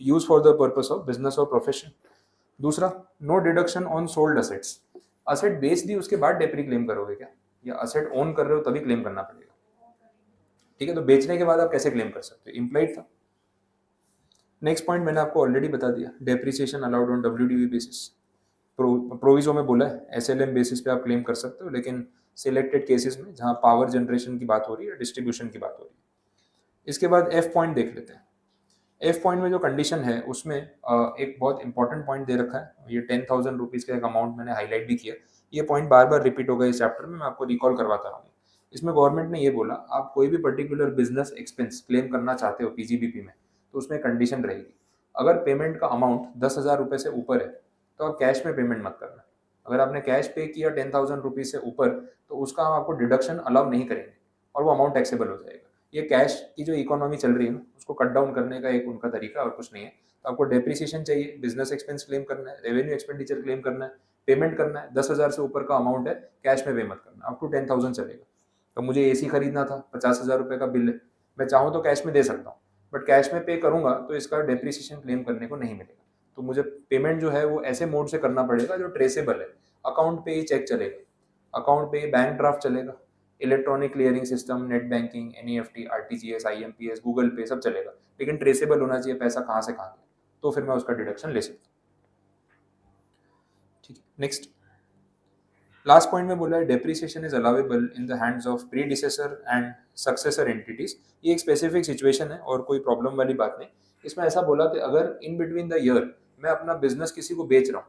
use for the purpose of business और प्रोफेशन। दूसरा, no deduction on sold assets. Asset बेच दी उसके बाद डेप्री क्लेम करोगे क्या, या असेट ओन कर रहे हो तभी क्लेम करना पड़ेगा? ठीक है, तो बेचने के बाद आप कैसे क्लेम कर सकते हो, इम्प्लाइड था। नेक्स्ट पॉइंट मैंने आपको ऑलरेडी बता दिया, depreciation allowed on WDV basis. Proviso में बोला है SLM बेसिस पे आप क्लेम कर सकते हो, लेकिन सिलेक्टेड केसेस में जहां पावर जनरेशन की बात हो रही है, डिस्ट्रीब्यूशन की बात हो रही है। इसके बाद F पॉइंट देख लेते हैं। F पॉइंट में जो कंडीशन है उसमें एक बहुत इंपॉर्टेंट पॉइंट दे रखा है, ये 10,000 रुपीज़ का एक अमाउंट मैंने हाईलाइट भी किया। ये पॉइंट बार बार रिपीट हो गया इस चैप्टर में, मैं आपको रिकॉल करवाता रहूँगा। इसमें गवर्नमेंट ने ये बोला, आप कोई भी पर्टिकुलर बिजनेस एक्सपेंस क्लेम करना चाहते हो PGBP में, तो उसमें कंडीशन रहेगी, अगर पेमेंट का अमाउंट 10,000 रुपये से ऊपर है तो आप कैश में पेमेंट मत करना। अगर आपने कैश पे किया 10,000 रुपीज़ से ऊपर, तो उसका हम आपको डिडक्शन अलाउ नहीं करेंगे और वो अमाउंट टैक्सेबल हो जाएगा। ये कैश की जो इकोनॉमी चल रही है ना, उसको कट डाउन करने का एक उनका तरीका और कुछ नहीं है। तो आपको डेप्रिसिएशन चाहिए, बिजनेस एक्सपेंस क्लेम करना है, रेवेन्यू एक्सपेंडिचर क्लेम करना है, पेमेंट करना है, 10,000 से ऊपर का अमाउंट है, कैश में पे मत करना, अप टू 10,000 चलेगा। तो मुझे AC खरीदना था, 50,000 रुपये का बिल है, मैं चाहूँ तो कैश में दे सकता हूँ, बट कैश में पे करूंगा तो इसका डेप्रिसिएशन क्लेम करने को नहीं मिलेगा। तो मुझे पेमेंट जो है वो ऐसे मोड से करना पड़ेगा जो ट्रेसेबल है, अकाउंट पे ही चेक चलेगा, अकाउंट पे ही बैंक ड्राफ्ट चलेगा, electronic clearing system, net banking, NEFT, RTGS, IMPS, Google पे सब चलेगा, लेकिन ट्रेसेबल होना चाहिए पैसा कहाँ से कहाँ गया, तो फिर मैं उसका डिडक्शन ले सकता हूँ। ठीक है, नेक्स्ट लास्ट पॉइंट में बोला है depreciation is allowable in the hands of predecessor and successor entities. ये एक स्पेसिफिक सिचुएशन है और कोई प्रॉब्लम वाली बात नहीं। इसमें ऐसा बोला कि अगर इन बिटवीन द ईयर मैं अपना बिजनेस किसी को बेच रहा हूँ,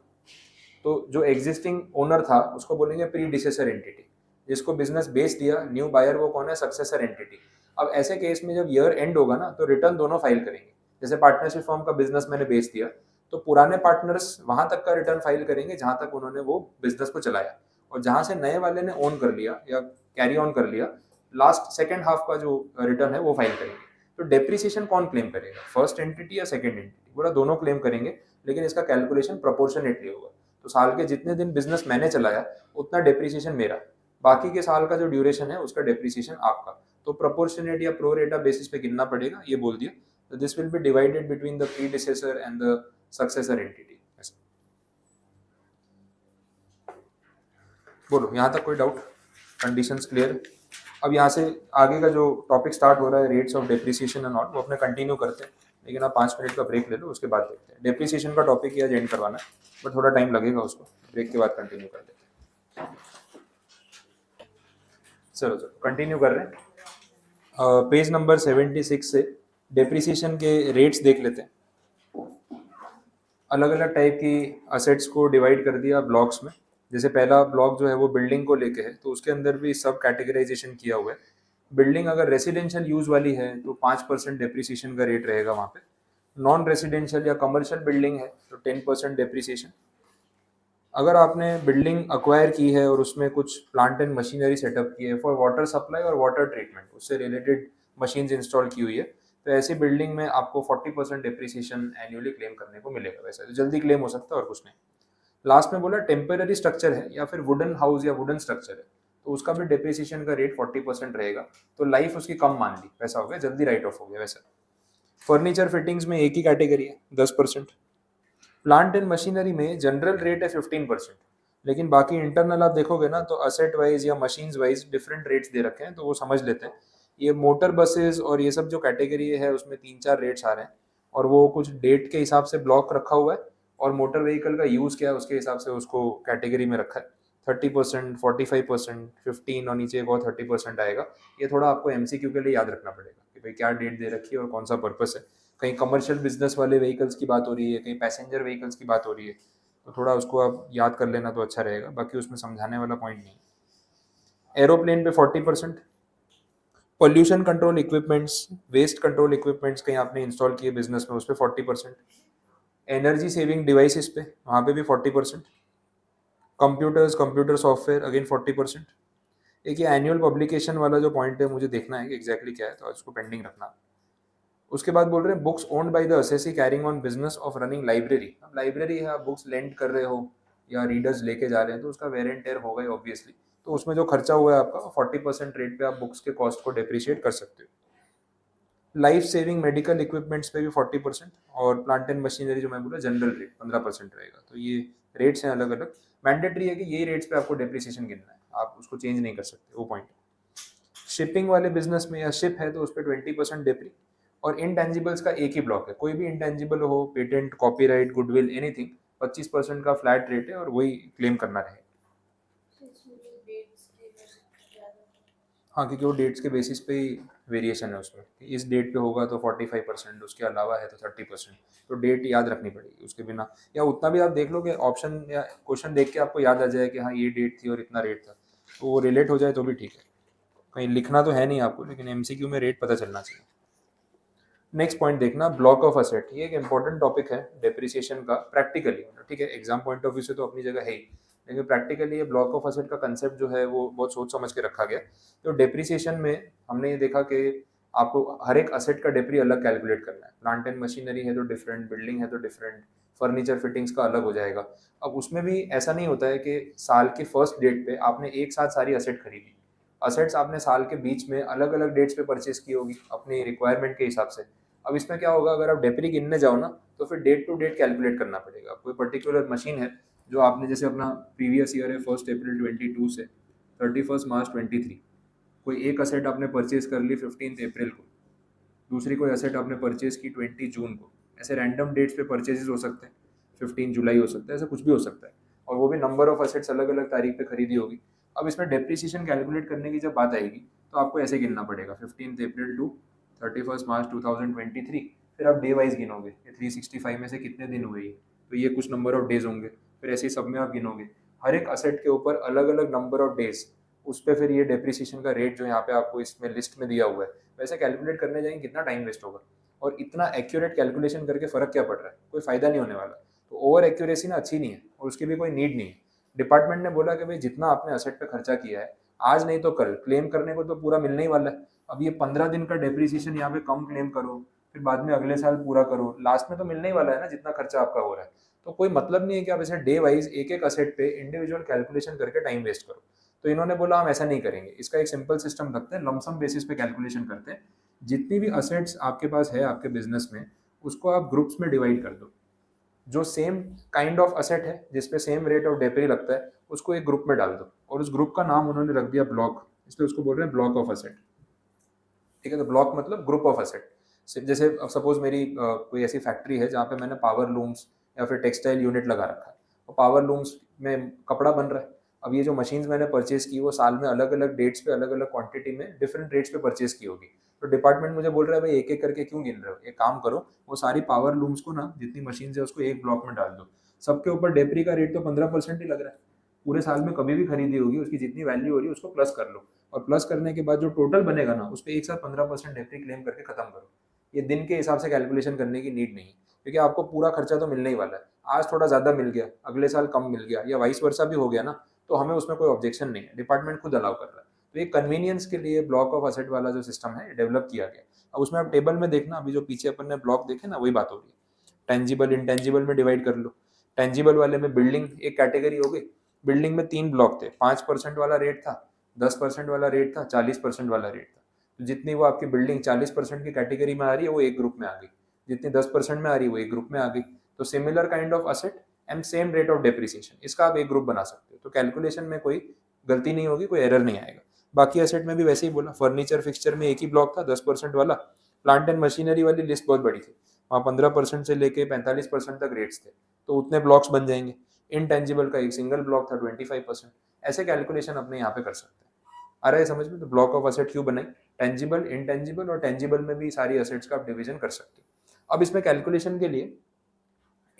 तो जो एग्जिस्टिंग ओनर था उसको बोलेंगे प्रीडिसेसर एंटिटी, जिसको बिजनेस बेच दिया न्यू बायर वो कौन है, सक्सेसर एंटिटी। अब ऐसे केस में जब ईयर एंड होगा ना, तो रिटर्न दोनों फाइल करेंगे। जैसे पार्टनरशिप फॉर्म का बिजनेस मैंने बेच दिया, तो पुराने पार्टनर्स वहां तक का रिटर्न फाइल करेंगे जहां तक उन्होंने वो बिजनेस को चलाया, और जहां से नए वाले ने ओन कर लिया या कैरी ऑन कर लिया, लास्ट सेकेंड हाफ का जो रिटर्न है वो फाइल करेंगे। तो डेप्रिसिएशन कौन क्लेम करेगा, फर्स्ट एंटिटी या सेकेंड एंटिटी? बोला दोनों क्लेम करेंगे, लेकिन इसका कैलकुलेशन प्रोपोर्शनेटली होगा। तो साल के जितने दिन बिजनेस मैंने चलाया उतना डेप्रिसिएशन मेरा, बाकी के साल का जो ड्यूरेशन है उसका डेप्रिसिएशन आपका। तो प्रोपोर्शनेट या प्रो रेटा बेसिस पे गिनना पड़ेगा, ये बोल दिया। तो this will be divided between the predecessor and the successor entity. बोलो यहाँ तक कोई डाउट, कंडीशंस क्लियर? अब यहाँ से आगे का जो टॉपिक स्टार्ट हो रहा है rates of depreciation and all, वो अपने कंटिन्यू करते हैं, लेकिन आप 5 मिनट का ब्रेक ले लो, उसके बाद देखते हैं। डेप्रिसिएशन का टॉपिक ही आज एंड करवाना है, बट थोड़ा टाइम लगेगा उसको, ब्रेक के बाद कंटिन्यू कर देते हैं। चलो कंटिन्यू कर रहे हैं। पेज नंबर 76 से डेप्रिसिएशन के रेट्स देख लेते हैं। अलग अलग टाइप की असेट्स को डिवाइड कर दिया ब्लॉक्स में। जैसे पहला ब्लॉक जो है वो बिल्डिंग को लेके है, तो उसके अंदर भी सब कैटेगराइजेशन किया हुआ है। बिल्डिंग अगर रेसिडेंशियल यूज वाली है तो 5% डेप्रिसिएशन का रेट रहेगा वहाँ पे। नॉन रेसिडेंशियल या कमर्शियल बिल्डिंग है तो 10% डेप्रिसिएशन। अगर आपने बिल्डिंग अक्वायर की है और उसमें कुछ प्लांट एंड मशीनरी सेटअप की है फॉर वाटर सप्लाई और वाटर ट्रीटमेंट, उससे रिलेटेड मशीन्स इंस्टॉल की हुई है, तो ऐसी बिल्डिंग में आपको 40% डेप्रिसिएशन एनुअली क्लेम करने को मिलेगा। वैसे तो जल्दी क्लेम हो सकता है और कुछ नहीं। लास्ट में बोला टेम्पररी स्ट्रक्चर है या फिर वुडन हाउस या वुडन स्ट्रक्चर है, तो उसका भी डेप्रिसिएशन का रेट 40% रहेगा। तो लाइफ उसकी कम मान ली, वैसा हो गया, जल्दी राइट ऑफ हो गया। वैसा फर्नीचर फिटिंग्स में एक ही कैटेगरी है, 10%। प्लांट एंड मशीनरी में जनरल रेट है 15%, लेकिन बाकी इंटरनल आप देखोगे ना तो असेट वाइज या मशीन्स वाइज डिफरेंट रेट्स दे रखे हैं, तो वो समझ लेते हैं। ये मोटर बसेस और ये सब जो कैटेगरी है उसमें 3-4 रेट्स आ रहे हैं, और वो कुछ डेट के हिसाब से ब्लॉक रखा हुआ है, और मोटर व्हीकल का यूज़ क्या है उसके हिसाब से उसको कैटेगरी में रखा है। 30%, 45%, 15 और नीचे एक और 30% आएगा। ये थोड़ा आपको एमसीक्यू के लिए याद रखना पड़ेगा कि भाई क्या डेट दे रखी है और कौन सा पर्पस है। कहीं कमर्शियल बिजनेस वाले व्हीकल्स की बात हो रही है, कहीं पैसेंजर व्हीकल्स की बात हो रही है, तो थोड़ा उसको आप याद कर लेना तो अच्छा रहेगा, बाकी उसमें समझाने वाला पॉइंट नहीं है। एरोप्लेन पे 40%, pollution control equipments, waste control equipments कहीं आपने इंस्टॉल किए बिजनेस में, उस पर 40%। एनर्जी सेविंग डिवाइसेस पे, वहाँ पे भी 40%। Computers, computer software, again 40%। एक ये एनुअल पब्लिकेशन वाला जो पॉइंट है मुझे देखना है कि एग्जैक्टली क्या है, तो उसको पेंडिंग रखना। उसके बाद बोल रहे हैं books owned by the assessee carrying on business of running library. अब लाइब्रेरी है, आप बुक्स लेंट कर रहे हो या रीडर्स लेके जा रहे हैं, तो उसका वेर एंड टेयर होगा ही ऑब्वियसली। तो उसमें जो खर्चा हुआ है आपका 40% रेट पे आप बुक्स के कॉस्ट को डिप्रिशिएट कर सकते हो। लाइफ सेविंग मेडिकल इक्विपमेंट्स पे भी 40%, और प्लांट एंड मशीनरी जो मैं बोला जनरल रेट 15% रहेगा। तो ये रेट्स हैं अलग अलग। मैंडेटरी है कि यही रेट्स पे आपको डेप्रिसिएशन गिनना है, आप उसको चेंज नहीं कर सकते, वो पॉइंट। शिपिंग वाले बिजनेस में या शिप है तो उस पर 20% डेप्री। और इंटेंजिबल्स का एक ही ब्लॉक है, कोई भी इंटेंजिबल हो, पेटेंट, कॉपीराइट, गुडविल, एनीथिंग, 25% का फ्लैट रेट है और वही क्लेम करना रहेगा। हाँ, क्योंकि वो डेट्स के बेसिस पे ही वेरिएशन है उसमें, कि इस डेट पे होगा तो 45%, उसके अलावा है तो 30%। तो डेट याद रखनी पड़ेगी, उसके बिना या उतना भी आप देख लो कि ऑप्शन या क्वेश्चन देख के आपको याद आ जाए कि हाँ ये डेट थी और इतना रेट था, तो वो रिलेट हो जाए तो भी ठीक है। कहीं लिखना तो है नहीं आपको, लेकिन एमसीक्यू में रेट पता चलना चाहिए। नेक्स्ट पॉइंट देखना, ब्लॉक ऑफ असेट। ये एक इंपॉर्टेंट टॉपिक है डेप्रिसिएशन का प्रैक्टिकली, ठीक है, एग्जाम पॉइंट ऑफ व्यू से तो अपनी जगह है ही, लेकिन प्रैक्टिकली ये ब्लॉक ऑफ असेट का कंसेप्ट जो है वो बहुत सोच समझ के रखा गया। तो डेप्रिसिएशन में हमने ये देखा कि आपको हर एक असेट का डेप्री अलग कैलकुलेट करना है। प्लांट एंड मशीनरी है तो डिफरेंट, बिल्डिंग है तो डिफरेंट, फर्नीचर फिटिंग्स का अलग हो जाएगा। अब उसमें भी ऐसा नहीं होता है कि साल की फर्स्ट डेट पे आपने एक साथ सारी असेट खरीदी। असेट्स आपने साल के बीच में अलग अलग डेट्स पे परचेज की होगी अपनी रिक्वायरमेंट के हिसाब से। अब इसमें क्या होगा, अगर आप डेप्री गिनने जाओ ना तो फिर डेट टू डेट कैलकुलेट करना पड़ेगा। कोई पर्टिकुलर मशीन है जो आपने, जैसे अपना प्रीवियस ईयर है 1 अप्रैल 22 से 31 मार्च 23, कोई एक असेट आपने परचेज कर ली 15 अप्रैल को, दूसरी कोई असेट आपने परचेज की 20 जून को। ऐसे रैंडम डेट्स पे परचेजेस हो सकते हैं, 15 जुलाई हो सकता है, ऐसा कुछ भी हो सकता है, और वो भी नंबर ऑफ असेट्स अलग अलग तारीख पे खरीदी होगी। अब इसमें डेप्रिसिएशन कैलकुलेट करने की जब बात आएगी तो आपको ऐसे गिनना पड़ेगा 15 अप्रैल टू 31 मार्च 2023। फिर आप डे वाइज गिनोगे कि 365 में से कितने दिन हुए ये, तो ये कुछ नंबर ऑफ डेज होंगे। फिर ऐसे ही सब में आप गिनोगे हर एक असेट के ऊपर अलग अलग नंबर ऑफ डेज, उस पर फिर ये डेप्रिसिएशन का रेट जो यहाँ पे आपको इसमें लिस्ट में दिया हुआ है वैसे कैलकुलेट करने जाएंगे, कितना टाइम वेस्ट होगा। और इतना एक्यूरेट कैलकुलेशन करके फर्क क्या पड़ रहा है, कोई फायदा नहीं होने वाला। तो ओवर एक्यूरेसी ना अच्छी नहीं है, और उसकी भी कोई नीड नहीं है। डिपार्टमेंट ने बोला कि भाई जितना आपने असेट पे खर्चा किया है, आज नहीं तो कल क्लेम करने को तो पूरा मिलने ही वाला है। अब ये 15 दिन का डेप्रिसिएशन यहाँ पे कम क्लेम करो, फिर बाद में अगले साल पूरा करो, लास्ट में तो मिलने ही वाला है ना जितना खर्चा आपका हो रहा है। तो कोई मतलब नहीं है कि आप ऐसे डे वाइज एक एक असेट पे इंडिविजुअल कैलकुलेशन करके टाइम वेस्ट करो। तो इन्होंने बोला हम ऐसा नहीं करेंगे, इसका एक सिंपल सिस्टम रखते हैं, लमसम बेसिस पे कैलकुलेशन करते हैं। जितनी भी असेट्स आपके पास है आपके बिजनेस में, उसको आप ग्रुप्स में डिवाइड कर दो। जो सेम काइंड ऑफ असेट है जिसपे सेम रेट ऑफ डेप्री लगता है, उसको एक ग्रुप में डाल दो, और उस ग्रुप का नाम उन्होंने रख दिया ब्लॉक, इसलिए उसको बोल रहे हैं ब्लॉक ऑफ असेट। ठीक है, तो ब्लॉक मतलब ग्रुप ऑफ असेट। जैसे अब सपोज मेरी कोई ऐसी फैक्ट्री है जहाँ पे मैंने पावर लूम्स या फिर टेक्सटाइल यूनिट लगा रखा है, और पावर लूम्स में कपड़ा बन रहा है। अब ये जो मशीन्स मैंने परचेज की वो साल में अलग अलग डेट्स पे अलग अलग क्वांटिटी में डिफरेंट रेट्स पे परचेज की होगी। तो डिपार्टमेंट मुझे बोल रहा है भाई एक एक करके क्यों गिन रहे हो, एक काम करो, वो सारी पावर लूम्स को ना, जितनी मशीन है उसको एक ब्लॉक में डाल दो। सबके ऊपर डेप्री का रेट तो 15% ही लग रहा है, पूरे साल में कभी भी खरीदी होगी उसकी जितनी वैल्यू हो रही है उसको प्लस कर लो, और प्लस करने के बाद जो टोटल बनेगा ना उस पर एक साथ 15% डेप्री क्लेम करके खत्म करो। ये दिन के हिसाब से कैलकुलेशन करने की नीड नहीं है, क्योंकि आपको पूरा खर्चा तो मिलने ही वाला है। आज थोड़ा ज़्यादा मिल गया, अगले साल कम मिल गया, या वाइस वर्सा भी हो गया ना, तो हमें उसमें कोई ऑब्जेक्शन नहीं है, डिपार्टमेंट खुद अलाउ कर रहा है। तो ये कन्वीनियंस के लिए ब्लॉक ऑफ असेट वाला जो सिस्टम है डेवलप किया गया। अब उसमें आप टेबल में देखना, अभी जो पीछे अपन ने ब्लॉक देखे ना वही बात हो रही है। टेंजिबल इंटेंजिबल में डिवाइड कर लो। टेंजिबल वाले में बिल्डिंग एक कैटेगरी हो गई। बिल्डिंग में 3 ब्लॉक थे, 5% वाला रेट था, 10% वाला रेट था, 40% वाला रेट था। तो जितनी वो आपकी बिल्डिंग 40% की कैटेगरी में आ रही है वो एक ग्रुप में आ गई, जितनी 10% में आ रही है वो एक ग्रुप में आ गई। तो similar kind of asset and same rate of depreciation, इसका आप एक ग्रुप बना सकते हो। तो कैलकुलेशन में कोई गलती नहीं होगी, कोई एरर नहीं आएगा। बाकी एसेट में भी वैसे ही बोला, फर्नीचर फिक्सचर में एक ही ब्लॉक था 10% वाला, प्लांट एंड मशीनरी वाली लिस्ट बहुत बड़ी थी, वहाँ 15% से लेके 45% तक रेट्स थे, तो उतने ब्लॉक्स बन जाएंगे। इनटेंजिबल का एक सिंगल ब्लॉक था 25%, ऐसे कैलकुलेशन अपने यहाँ पे कर सकते हैं। आ रहा है समझ में? तो ब्लॉक ऑफ एसेट क्यों बनाई, टेंजिबल, इनटेंजिबल और टेंजिबल में भी सारी एसेट्स का आप डिवीजन कर सकते हो। अब इसमें कैलकुलेशन के लिए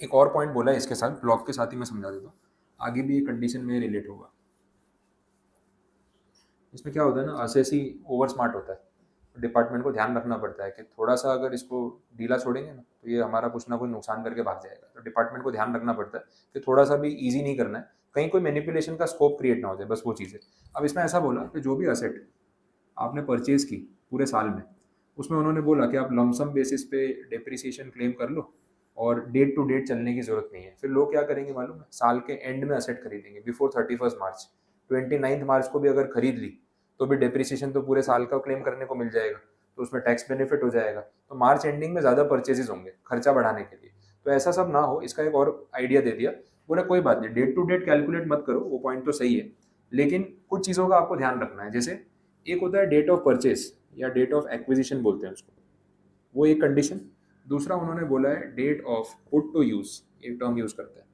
एक और पॉइंट बोला है इसके साथ, ब्लॉक के साथ ही मैं समझा देता हूँ, आगे भी ये कंडीशन में रिलेट होगा। इसमें क्या होता है ना, असेसी ओवर स्मार्ट होता है, डिपार्टमेंट को ध्यान रखना पड़ता है कि थोड़ा सा अगर इसको ढीला छोड़ेंगे ना तो ये हमारा कुछ ना कुछ नुकसान करके भाग जाएगा। तो डिपार्टमेंट को ध्यान रखना पड़ता है कि थोड़ा सा भी ईजी नहीं करना है, कहीं कोई मैनिपुलेशन का स्कोप क्रिएट ना हो जाए, बस वो चीज़ है। अब इसमें ऐसा बोला कि जो भी असेट आपने परचेज की पूरे साल में, उसमें उन्होंने बोला कि आप लमसम बेसिस पे डेप्रिसिएशन क्लेम कर लो और डेट टू डेट चलने की जरूरत नहीं है। फिर लोग क्या करेंगे मालूम है, साल के एंड में असेट खरीदेंगे बिफोर 31 मार्च, 29 मार्च को भी अगर खरीद ली तो भी डेप्रिसिएशन तो पूरे साल का क्लेम करने को मिल जाएगा, तो उसमें टैक्स बेनिफिट हो जाएगा। तो मार्च एंडिंग में ज़्यादा परचेजेस होंगे खर्चा बढ़ाने के लिए, तो ऐसा सब ना हो, इसका एक और आइडिया दे दिया। बोला कोई बात नहीं, डेट टू डेट कैलकुलेट मत करो, वो पॉइंट तो सही है, लेकिन कुछ चीज़ों का आपको ध्यान रखना है। जैसे एक होता है डेट ऑफ परचेज या डेट ऑफ एक्विजिशन बोलते हैं उसको, वो एक कंडीशन। दूसरा उन्होंने बोला है date of put to use, एक टर्म यूज करते हैं।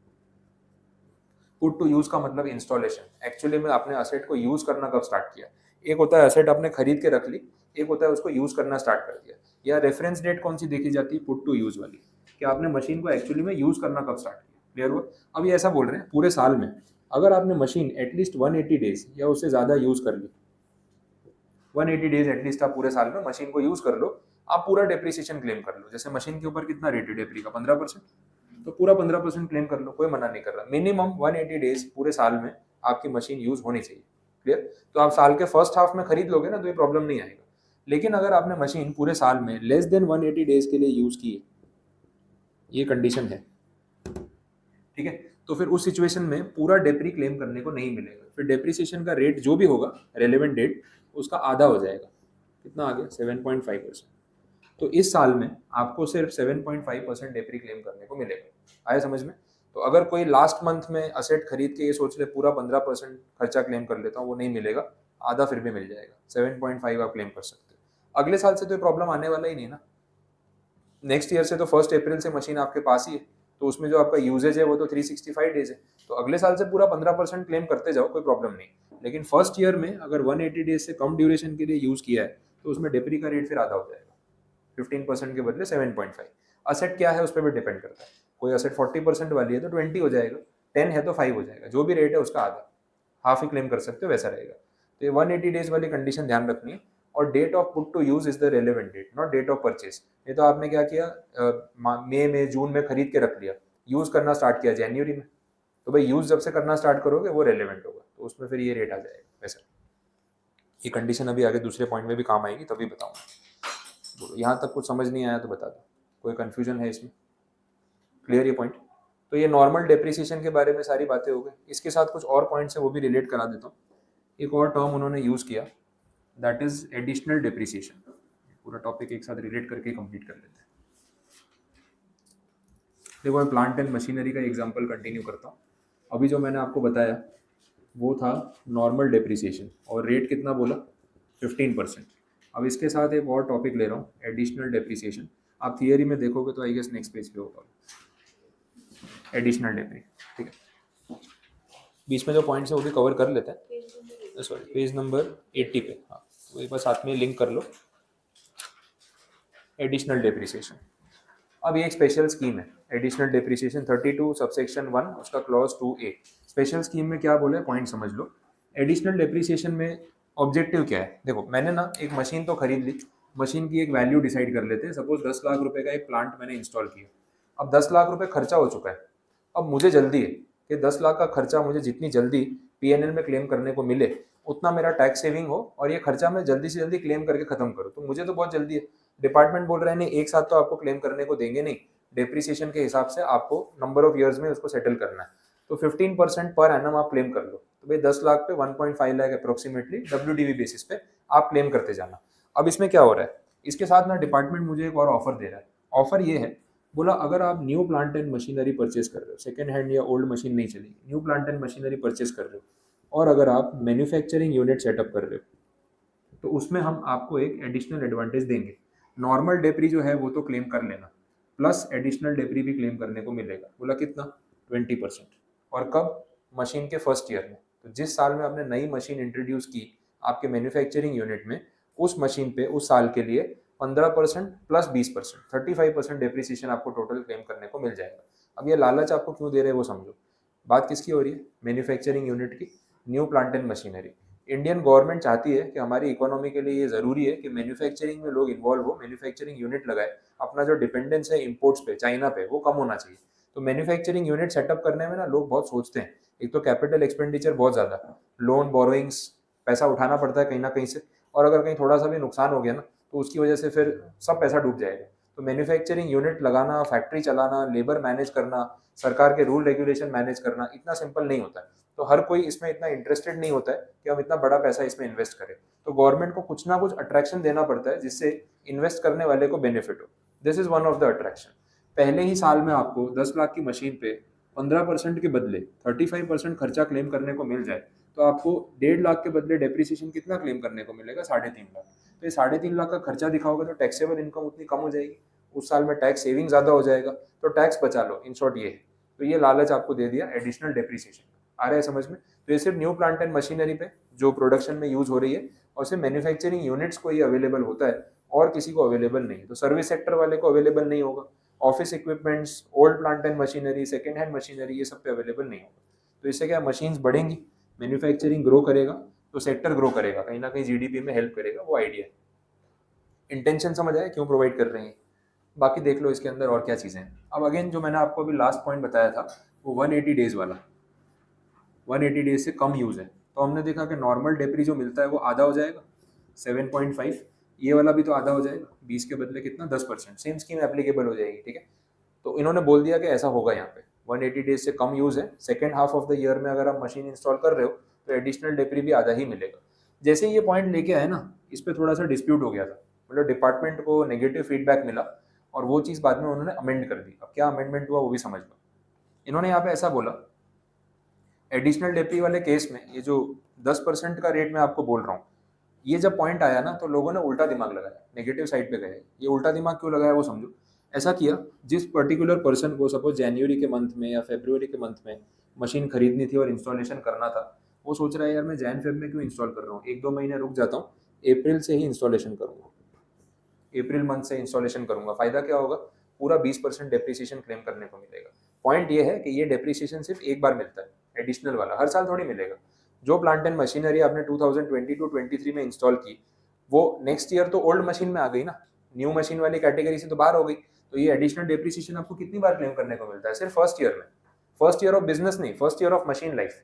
पुट टू यूज का मतलब इंस्टॉलेशन, एक्चुअली में आपने असेट को यूज करना कब स्टार्ट किया। एक होता है असेट आपने खरीद के रख ली, एक होता है उसको यूज करना स्टार्ट कर दिया। या रेफरेंस डेट कौन सी देखी जाती है, पुट टू यूज वाली, कि आपने मशीन को एक्चुअली में यूज करना कब स्टार्ट किया। क्लियर हुआ? अब ये ऐसा बोल रहे हैं पूरे साल में अगर आपने मशीन एटलीस्ट 180 डेज या उससे ज्यादा यूज कर ली, 180 डेज एटलीस्ट आप पूरे साल में मशीन को यूज कर लो, आप पूरा डेप्रिसिएशन क्लेम कर लो। जैसे मशीन के ऊपर कितना रेट है डेप्री का, 15%, तो पूरा 15% क्लेम कर लो, कोई मना नहीं कर रहा। मिनिमम 180 डेज पूरे साल में आपकी मशीन यूज होनी चाहिए। क्लियर? तो आप साल के फर्स्ट हाफ में खरीद लोगे ना तो ये प्रॉब्लम नहीं आएगा। लेकिन अगर आपने मशीन पूरे साल में लेस देन 180 डेज के लिए यूज की है, ये कंडीशन है, ठीक है, तो फिर उस सिचुएशन में पूरा डेप्री क्लेम करने को नहीं मिलेगा। फिर डेप्रिसिएशन का रेट जो भी होगा रेलेवेंट डेट, उसका आधा हो जाएगा। कितना आ गया? 7.5%। तो इस साल में आपको सिर्फ 7.5% डेप्री क्लेम करने को मिलेगा। आया समझ में? तो अगर कोई लास्ट मंथ में असेट खरीद के ये सोच ले पूरा 15% खर्चा क्लेम कर लेता हूँ, वो नहीं मिलेगा, आधा फिर भी मिल जाएगा, 7.5 आप क्लेम कर सकते हो। अगले साल से तो प्रॉब्लम आने वाला ही नहीं ना, नेक्स्ट ईयर से तो 1 अप्रैल से मशीन आपके पास ही है, तो उसमें जो आपका यूजेज है वो तो 365 डेज है, तो अगले साल से पूरा 15% क्लेम करते जाओ, कोई प्रॉब्लम नहीं। लेकिन फर्स्ट ईयर में अगर 180 डेज से कम ड्यूरेशन के लिए यूज किया है तो उसमें डेप्री का रेट फिर आधा हो जाएगा, 15% के बदले 7.5। असेट क्या है उस पर भी डिपेंड करता है, कोई असेट 40% वाली है तो 20 हो जाएगा, 10 है तो 5 हो जाएगा, जो भी रेट है उसका आधा, हाफ ही क्लेम कर सकते हो, वैसा रहेगा। तो ये 180 डेज वाली कंडीशन ध्यान रखनी है। और date of put to use is the relevant date, not date of purchase. ये तो आपने क्या किया, मई में जून में खरीद के रख लिया, यूज करना स्टार्ट किया जनवरी में, तो भाई यूज जब से करना स्टार्ट करोगे वो रेलेवेंट होगा, तो उसमें फिर ये रेट आ जाएगा वैसा। ये कंडीशन अभी आगे दूसरे पॉइंट में भी काम आएगी, तभी बताऊंगा। यहाँ तक कुछ समझ नहीं आया तो बता दो, कोई कंफ्यूजन है इसमें? क्लियर ये पॉइंट? तो ये नॉर्मल डेप्रिसिएशन के बारे में सारी बातें हो गई। इसके साथ कुछ और पॉइंट्स है वो भी रिलेट करा देता हूँ। एक और टर्म उन्होंने यूज किया, दैट इज एडिशनल डेप्रिसिएशन। पूरा टॉपिक एक साथ रिलेट करके कंप्लीट कर लेते हैं। देखो मैं प्लांट एंड मशीनरी का एग्जांपल कंटिन्यू करता हूँ। अभी जो मैंने आपको बताया वो था नॉर्मल डेप्रिसिएशन, और रेट कितना बोला, 15%। अब इसके साथ एक और टॉपिक ले रहा हूँ, एडिशनल डेप्रिसिएशन। आप थियरी में देखोगे तो आई गेस नेक्स्ट पेज पे होगा एडिशनल डेप्री, ठीक है। बीच में जो पॉइंट्स है वो भी कवर कर लेते हैं, सॉरी पेज नंबर 80 पे, हाँ तो एक बार साथ में लिंक कर लो, एडिशनल डेप्रिसिएशन। अब ये एक स्पेशल स्कीम है, एडिशनल डेप्रिसिएशन 32 सबसेक्शन 1 उसका क्लॉज 2A। स्पेशल स्कीम में क्या बोले, पॉइंट समझ लो। एडिशनल डेप्रिसिएशन में ऑब्जेक्टिव क्या है, देखो मैंने ना एक मशीन तो खरीद ली, मशीन की एक वैल्यू डिसाइड कर लेते हैं, सपोज 10 लाख रुपए का एक प्लांट मैंने इंस्टॉल किया। अब 10 लाख रुपए खर्चा हो चुका है, अब मुझे जल्दी है कि 10 लाख का खर्चा मुझे जितनी जल्दी PNL में क्लेम करने को मिले उतना मेरा टैक्स सेविंग हो, और ये खर्चा मैं जल्दी से जल्दी क्लेम करके खत्म करूँ। तो मुझे तो बहुत जल्दी है, डिपार्टमेंट बोल रहे हैं नहीं एक साथ तो आपको क्लेम करने को देंगे नहीं, डेप्रिसिएशन के हिसाब से आपको नंबर ऑफ ईयर्स में उसको सेटल करना है, तो 15% पर एनम आप क्लेम कर लो। तो भाई 10 लाख पे 1.5 लाख अप्रोक्सीमेटली WDV बेसिस पे आप क्लेम करते जाना। अब इसमें क्या हो रहा है, इसके साथ ना डिपार्टमेंट मुझे एक और ऑफर दे रहा है। ऑफर ये है बोला अगर आप new plant and machinery purchase कर रहे हो, सेकेंड हैंड या ओल्ड मशीन नहीं चलेगी, new plant and machinery purchase कर रहे हो और अगर आप मैन्युफैक्चरिंग यूनिट सेटअप कर रहे हो तो उसमें हम आपको एक एडिशनल एडवांटेज देंगे। नॉर्मल डेप्री जो है वो तो क्लेम कर लेना, प्लस एडिशनल डेप्री भी क्लेम करने को मिलेगा। बोला कितना? 20%। और कब? मशीन के फर्स्ट ईयर में। तो जिस साल में आपने नई मशीन इंट्रोड्यूस की आपके मैन्युफैक्चरिंग यूनिट में, उस मशीन पे उस साल के लिए 15% प्लस 20%, 35% डेप्रिसिएशन आपको टोटल क्लेम करने को मिल जाएगा। अब ये लालच आपको क्यों दे रहे हैं वो समझो। बात किसकी हो रही है? मैन्युफैक्चरिंग यूनिट की, new plant and machinery. Indian government चाहती है कि हमारी इकोनॉमी के लिए ये ज़रूरी है कि मैन्युफैक्चरिंग में लोग इन्वॉल्व हो, मैन्युफैक्चरिंग यूनिट लगाए, अपना जो डिपेंडेंस है इंपोर्ट्स पे, चाइना पे, वो कम होना चाहिए। तो मैन्युफैक्चरिंग यूनिट सेटअप करने में ना लोग बहुत सोचते हैं। एक तो कैपिटल एक्सपेंडिचर बहुत ज़्यादा, लोन बोरोइंग्स, पैसा उठाना पड़ता है कहीं ना कहीं से, और अगर कहीं थोड़ा सा भी नुकसान हो गया ना तो उसकी वजह से फिर सब पैसा डूब जाएगा। तो मैन्युफैक्चरिंग यूनिट लगाना, फैक्ट्री चलाना, लेबर मैनेज करना, सरकार के रूल रेगुलेशन मैनेज करना इतना सिंपल नहीं होता है। तो हर कोई इसमें इतना इंटरेस्टेड नहीं होता है कि हम इतना बड़ा पैसा इसमें इन्वेस्ट करें। तो गवर्नमेंट को कुछ ना कुछ अट्रैक्शन देना पड़ता है जिससे इन्वेस्ट करने वाले को बेनिफिट हो। This is one of the attraction. पहले ही साल में आपको 10 लाख की मशीन पे 15% के बदले 35% खर्चा क्लेम करने को मिल जाए तो आपको 1.5 लाख के बदले डेप्रिसिएशन कितना क्लेम करने को मिलेगा? 3.5 लाख। तो ये 3.5 लाख का खर्चा दिखाओगे तो टैक्सेबल इनकम उतनी कम हो जाएगी, उस साल में टैक्स सेविंग ज्यादा हो जाएगा, तो टैक्स बचा लो। इन शॉर्ट ये है। तो ये लालच आपको दे दिया एडिशनल डेप्रिसिएशन। आ रहा है समझ में? तो ये सिर्फ न्यू प्लांट एंड मशीनरी पे जो प्रोडक्शन में यूज हो रही है और सिर्फ मैन्युफैक्चरिंग यूनिट्स को ये अवेलेबल होता है और किसी को अवेलेबल नहीं। तो सर्विस सेक्टर वाले को अवेलेबल नहीं होगा, office equipments, old plant and machinery, second hand machinery, ये सब पे अवेलेबल नहीं होगा। तो इससे क्या, मशीन्स बढ़ेंगी, मैन्युफैक्चरिंग ग्रो करेगा तो सेक्टर ग्रो करेगा, कहीं ना कहीं जीडीपी में हेल्प करेगा। वो आइडिया है। इंटेंशन समझ आया क्यों प्रोवाइड कर रहे हैं? बाकी देख लो इसके अंदर और क्या चीज़ें हैं। अब अगेन जो मैंने आपको अभी लास्ट पॉइंट बताया था वो 180 डेज वाला, 180 डेज से कम यूज़ है। तो हमने देखा कि नॉर्मल डेप्री जो मिलता है वो आधा हो जाएगा 7.5, ये वाला भी तो आधा हो जाएगा 20 के बदले कितना 10%, सेम स्कीम एप्लीकेबल हो जाएगी। ठीक है, तो इन्होंने बोल दिया कि ऐसा होगा यहाँ पे 180 डेज से कम यूज़ है। Second half of the year में अगर आप मशीन इंस्टॉल कर रहे हो तो एडिशनल डेप्री भी आधा ही मिलेगा। जैसे ही ये पॉइंट लेके आए ना, इस पर थोड़ा सा डिस्प्यूट हो गया था, मतलब डिपार्टमेंट को नेगेटिव फीडबैक मिला और वो चीज़ बाद में उन्होंने अमेंड कर दी। अब क्या अमेंडमेंट हुआ वो भी समझ लो। इन्होंने यहाँ पे ऐसा बोला, एडिशनल डेप्री वाले केस में ये जो 10% का रेट मैं आपको बोल रहा हूँ, ये जब पॉइंट आया ना तो लोगों ने उल्टा दिमाग लगाया, नेगेटिव साइड पे गए। ये उल्टा दिमाग क्यों लगाया वो समझो। ऐसा किया, जिस पर्टिकुलर पर्सन को सपोज जनवरी के मंथ में या फरवरी के मंथ में मशीन खरीदनी थी और इंस्टॉलेशन करना था, वो सोच रहा है यार मैं जैन फेब में क्यों इंस्टॉल कर रहा हूँ, 1-2 महीने रुक जाता हूँ, अप्रैल से ही इंस्टॉलेशन करूँगा, अप्रैल मंथ से इंस्टॉलेशन करूंगा। फायदा क्या होगा? पूरा 20% डेप्रिसिएशन क्लेम करने को मिलेगा। पॉइंट ये है कि ये डेप्रिसिएशन सिर्फ एक बार मिलता है, एडिशनल वाला हर साल थोड़ी मिलेगा। जो प्लांट एंड मशीनरी आपने 2022-23 में इंस्टॉल की वो नेक्स्ट ईयर तो ओल्ड मशीन में आ गई ना, न्यू मशीन वाली कैटेगरी से तो बाहर हो गई। तो ये एडिशनल डेप्रिसिएशन आपको कितनी बार क्लेम करने को मिलता है? सिर्फ फर्स्ट ईयर में, फर्स्ट ईयर ऑफ बिजनेस नहीं, first year of machine life.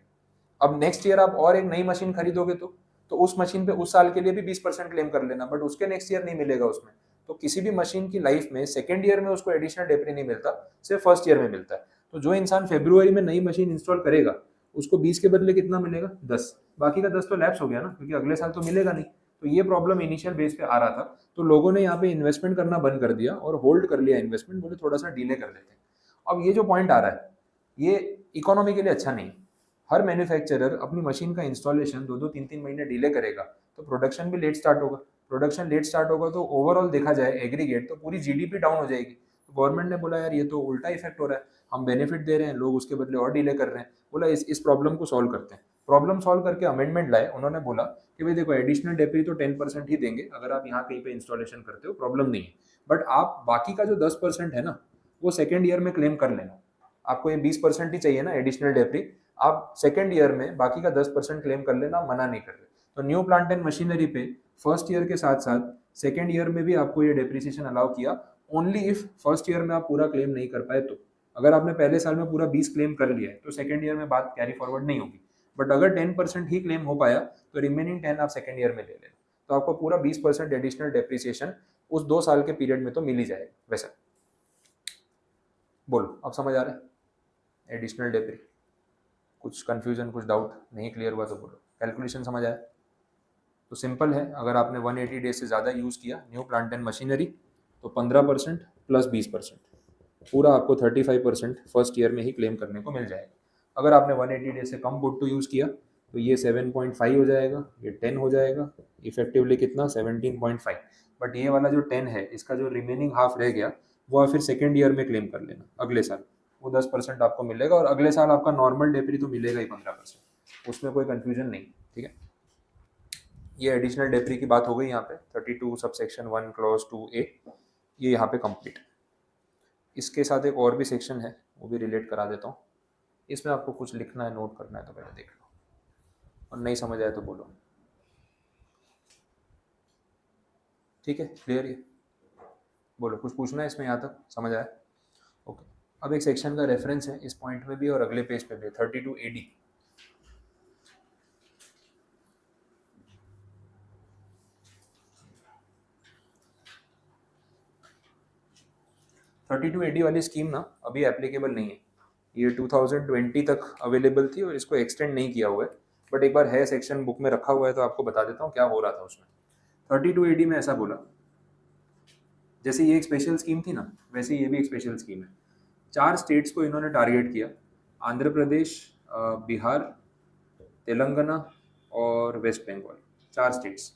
अब नेक्स्ट ईयर आप और एक नई मशीन खरीदोगे तो उस मशीन पे उस साल के लिए भी 20% क्लेम कर लेना, बट उसके नेक्स्ट ईयर नहीं मिलेगा उसमें। तो किसी भी मशीन की लाइफ में सेकेंड ईयर में उसको एडिशनल डेप्री नहीं मिलता, सिर्फ फर्स्ट ईयर में मिलता है। तो जो इंसान फरवरी में नई मशीन इंस्टॉल करेगा उसको 20 के बदले कितना मिलेगा? 10। बाकी का 10 तो लैप्स हो गया ना, क्योंकि अगले साल तो मिलेगा नहीं। तो ये प्रॉब्लम इनिशियल बेस पे आ रहा था, तो लोगों ने यहाँ पे इन्वेस्टमेंट करना बंद कर दिया और होल्ड कर लिया इन्वेस्टमेंट, बोले थोड़ा सा डिले कर लेते हैं। अब ये जो पॉइंट आ रहा है ये इकोनॉमी के लिए अच्छा नहीं है। हर मैन्युफैक्चरर अपनी मशीन का इंस्टॉलेशन 2-3 महीने डिले करेगा तो प्रोडक्शन भी लेट स्टार्ट होगा। प्रोडक्शन लेट स्टार्ट होगा तो ओवरऑल देखा जाए एग्रीगेट तो पूरी जीडीपी डाउन हो जाएगी। तो गवर्नमेंट ने बोला यार ये तो उल्टा इफेक्ट हो रहा है, हम बेनिफिट दे रहे हैं, लोग उसके बदले और डिले कर रहे हैं। बोला इस प्रॉब्लम को सॉल्व करते हैं। प्रॉब्लम सॉल्व करके अमेंडमेंट लाए। उन्होंने बोला कि भाई देखो एडिशनल डेप्री तो 10% ही देंगे अगर आप यहाँ कहीं पे इंस्टॉलेशन करते हो, प्रॉब्लम नहीं है, बट आप बाकी का जो 10% है ना वो सेकेंड ईयर में क्लेम कर लेना। आपको ये 20% ही चाहिए ना एडिशनल डेप्री, आप सेकेंड ईयर में बाकी का 10% क्लेम कर लेना, मना नहीं कर रहे। तो न्यू प्लांट एंड मशीनरी पे फर्स्ट ईयर के साथ साथ सेकेंड ईयर में भी आपको ये डेप्रिसिएशन अलाउ किया, ओनली इफ फर्स्ट ईयर में आप पूरा क्लेम नहीं कर पाए तो। अगर आपने पहले साल में पूरा 20 क्लेम कर लिया है तो सेकेंड ईयर में बात कैरी फॉरवर्ड नहीं होगी, बट अगर 10% ही क्लेम हो पाया तो रिमेनिंग 10 आप सेकेंड ईयर में ले लेना। तो आपको पूरा 20% एडिशनल डेप्रिसिएशन उस 2 साल के पीरियड में तो मिल ही जाएगा। वैसा बोलो, अब समझ आ रहा है एडिशनल डेप्री? कुछ कंफ्यूजन, कुछ डाउट नहीं क्लियर हुआ तो बोलो। कैलकुलेशन समझ आया? तो सिंपल है, अगर आपने 180 डेज से ज़्यादा यूज़ किया न्यू प्लांट एंड मशीनरी तो 15% प्लस 20%, पूरा आपको 35% फर्स्ट ईयर में ही क्लेम करने को मिल जाएगा। अगर आपने 180 डे से कम पुट टू यूज़ किया तो ये 7.5 हो जाएगा, ये 10 हो जाएगा, इफेक्टिवली कितना 17.5। बट ये वाला जो 10 है इसका जो रिमेनिंग हाफ रह गया वो आप फिर सेकेंड ईयर में क्लेम कर लेना अगले साल, वो 10% आपको मिलेगा और अगले साल आपका नॉर्मल डेप्री तो मिलेगा ही 15%, उसमें कोई कन्फ्यूजन नहीं। ठीक है, ये एडिशनल डेप्री की बात हो गई यहाँ पे 32 सबसेक्शन 1 क्लॉज 2A, ये यहाँ पे कंप्लीट। इसके साथ एक और भी सेक्शन है वो भी रिलेट करा देता हूँ, इसमें आपको कुछ लिखना है नोट करना है तो पहले देख लो और नहीं समझ आए तो बोलो। ठीक है, क्लियर ये, बोलो कुछ पूछना है इसमें, यहाँ तक समझ आया? ओके, अब एक सेक्शन का रेफरेंस है इस पॉइंट में भी और अगले पेज पे भी 32AD। 32AD वाली स्कीम ना अभी एप्लीकेबल नहीं है, ये 2020 तक अवेलेबल थी और इसको एक्सटेंड नहीं किया हुआ है, बट एक बार है सेक्शन बुक में रखा हुआ है तो आपको बता देता हूँ क्या हो रहा था उसमें। 32AD में ऐसा बोला, जैसे ये एक स्पेशल स्कीम थी ना वैसे ये भी एक स्पेशल स्कीम है। 4 स्टेट्स को इन्होंने टारगेट किया, आंध्र प्रदेश, बिहार, तेलंगाना और वेस्ट बंगाल, 4 स्टेट्स।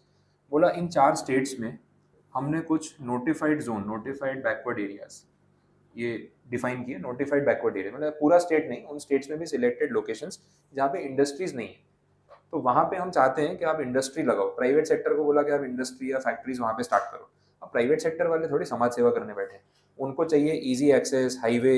बोला इन 4 स्टेट्स में हमने कुछ notified zone, notified backward areas ये डिफाइन किए। नोटिफाइड बैकवर्ड एरिया मतलब पूरा स्टेट नहीं, उन स्टेट्स में भी सिलेक्टेड लोकेशंस जहाँ पे इंडस्ट्रीज नहीं है, तो वहाँ पे हम चाहते हैं कि आप इंडस्ट्री लगाओ। प्राइवेट सेक्टर को बोला कि आप इंडस्ट्री या फैक्ट्रीज वहाँ पे स्टार्ट करो। अब प्राइवेट सेक्टर वाले थोड़ी समाज सेवा करने बैठे हैं, उनको चाहिए easy access, highway,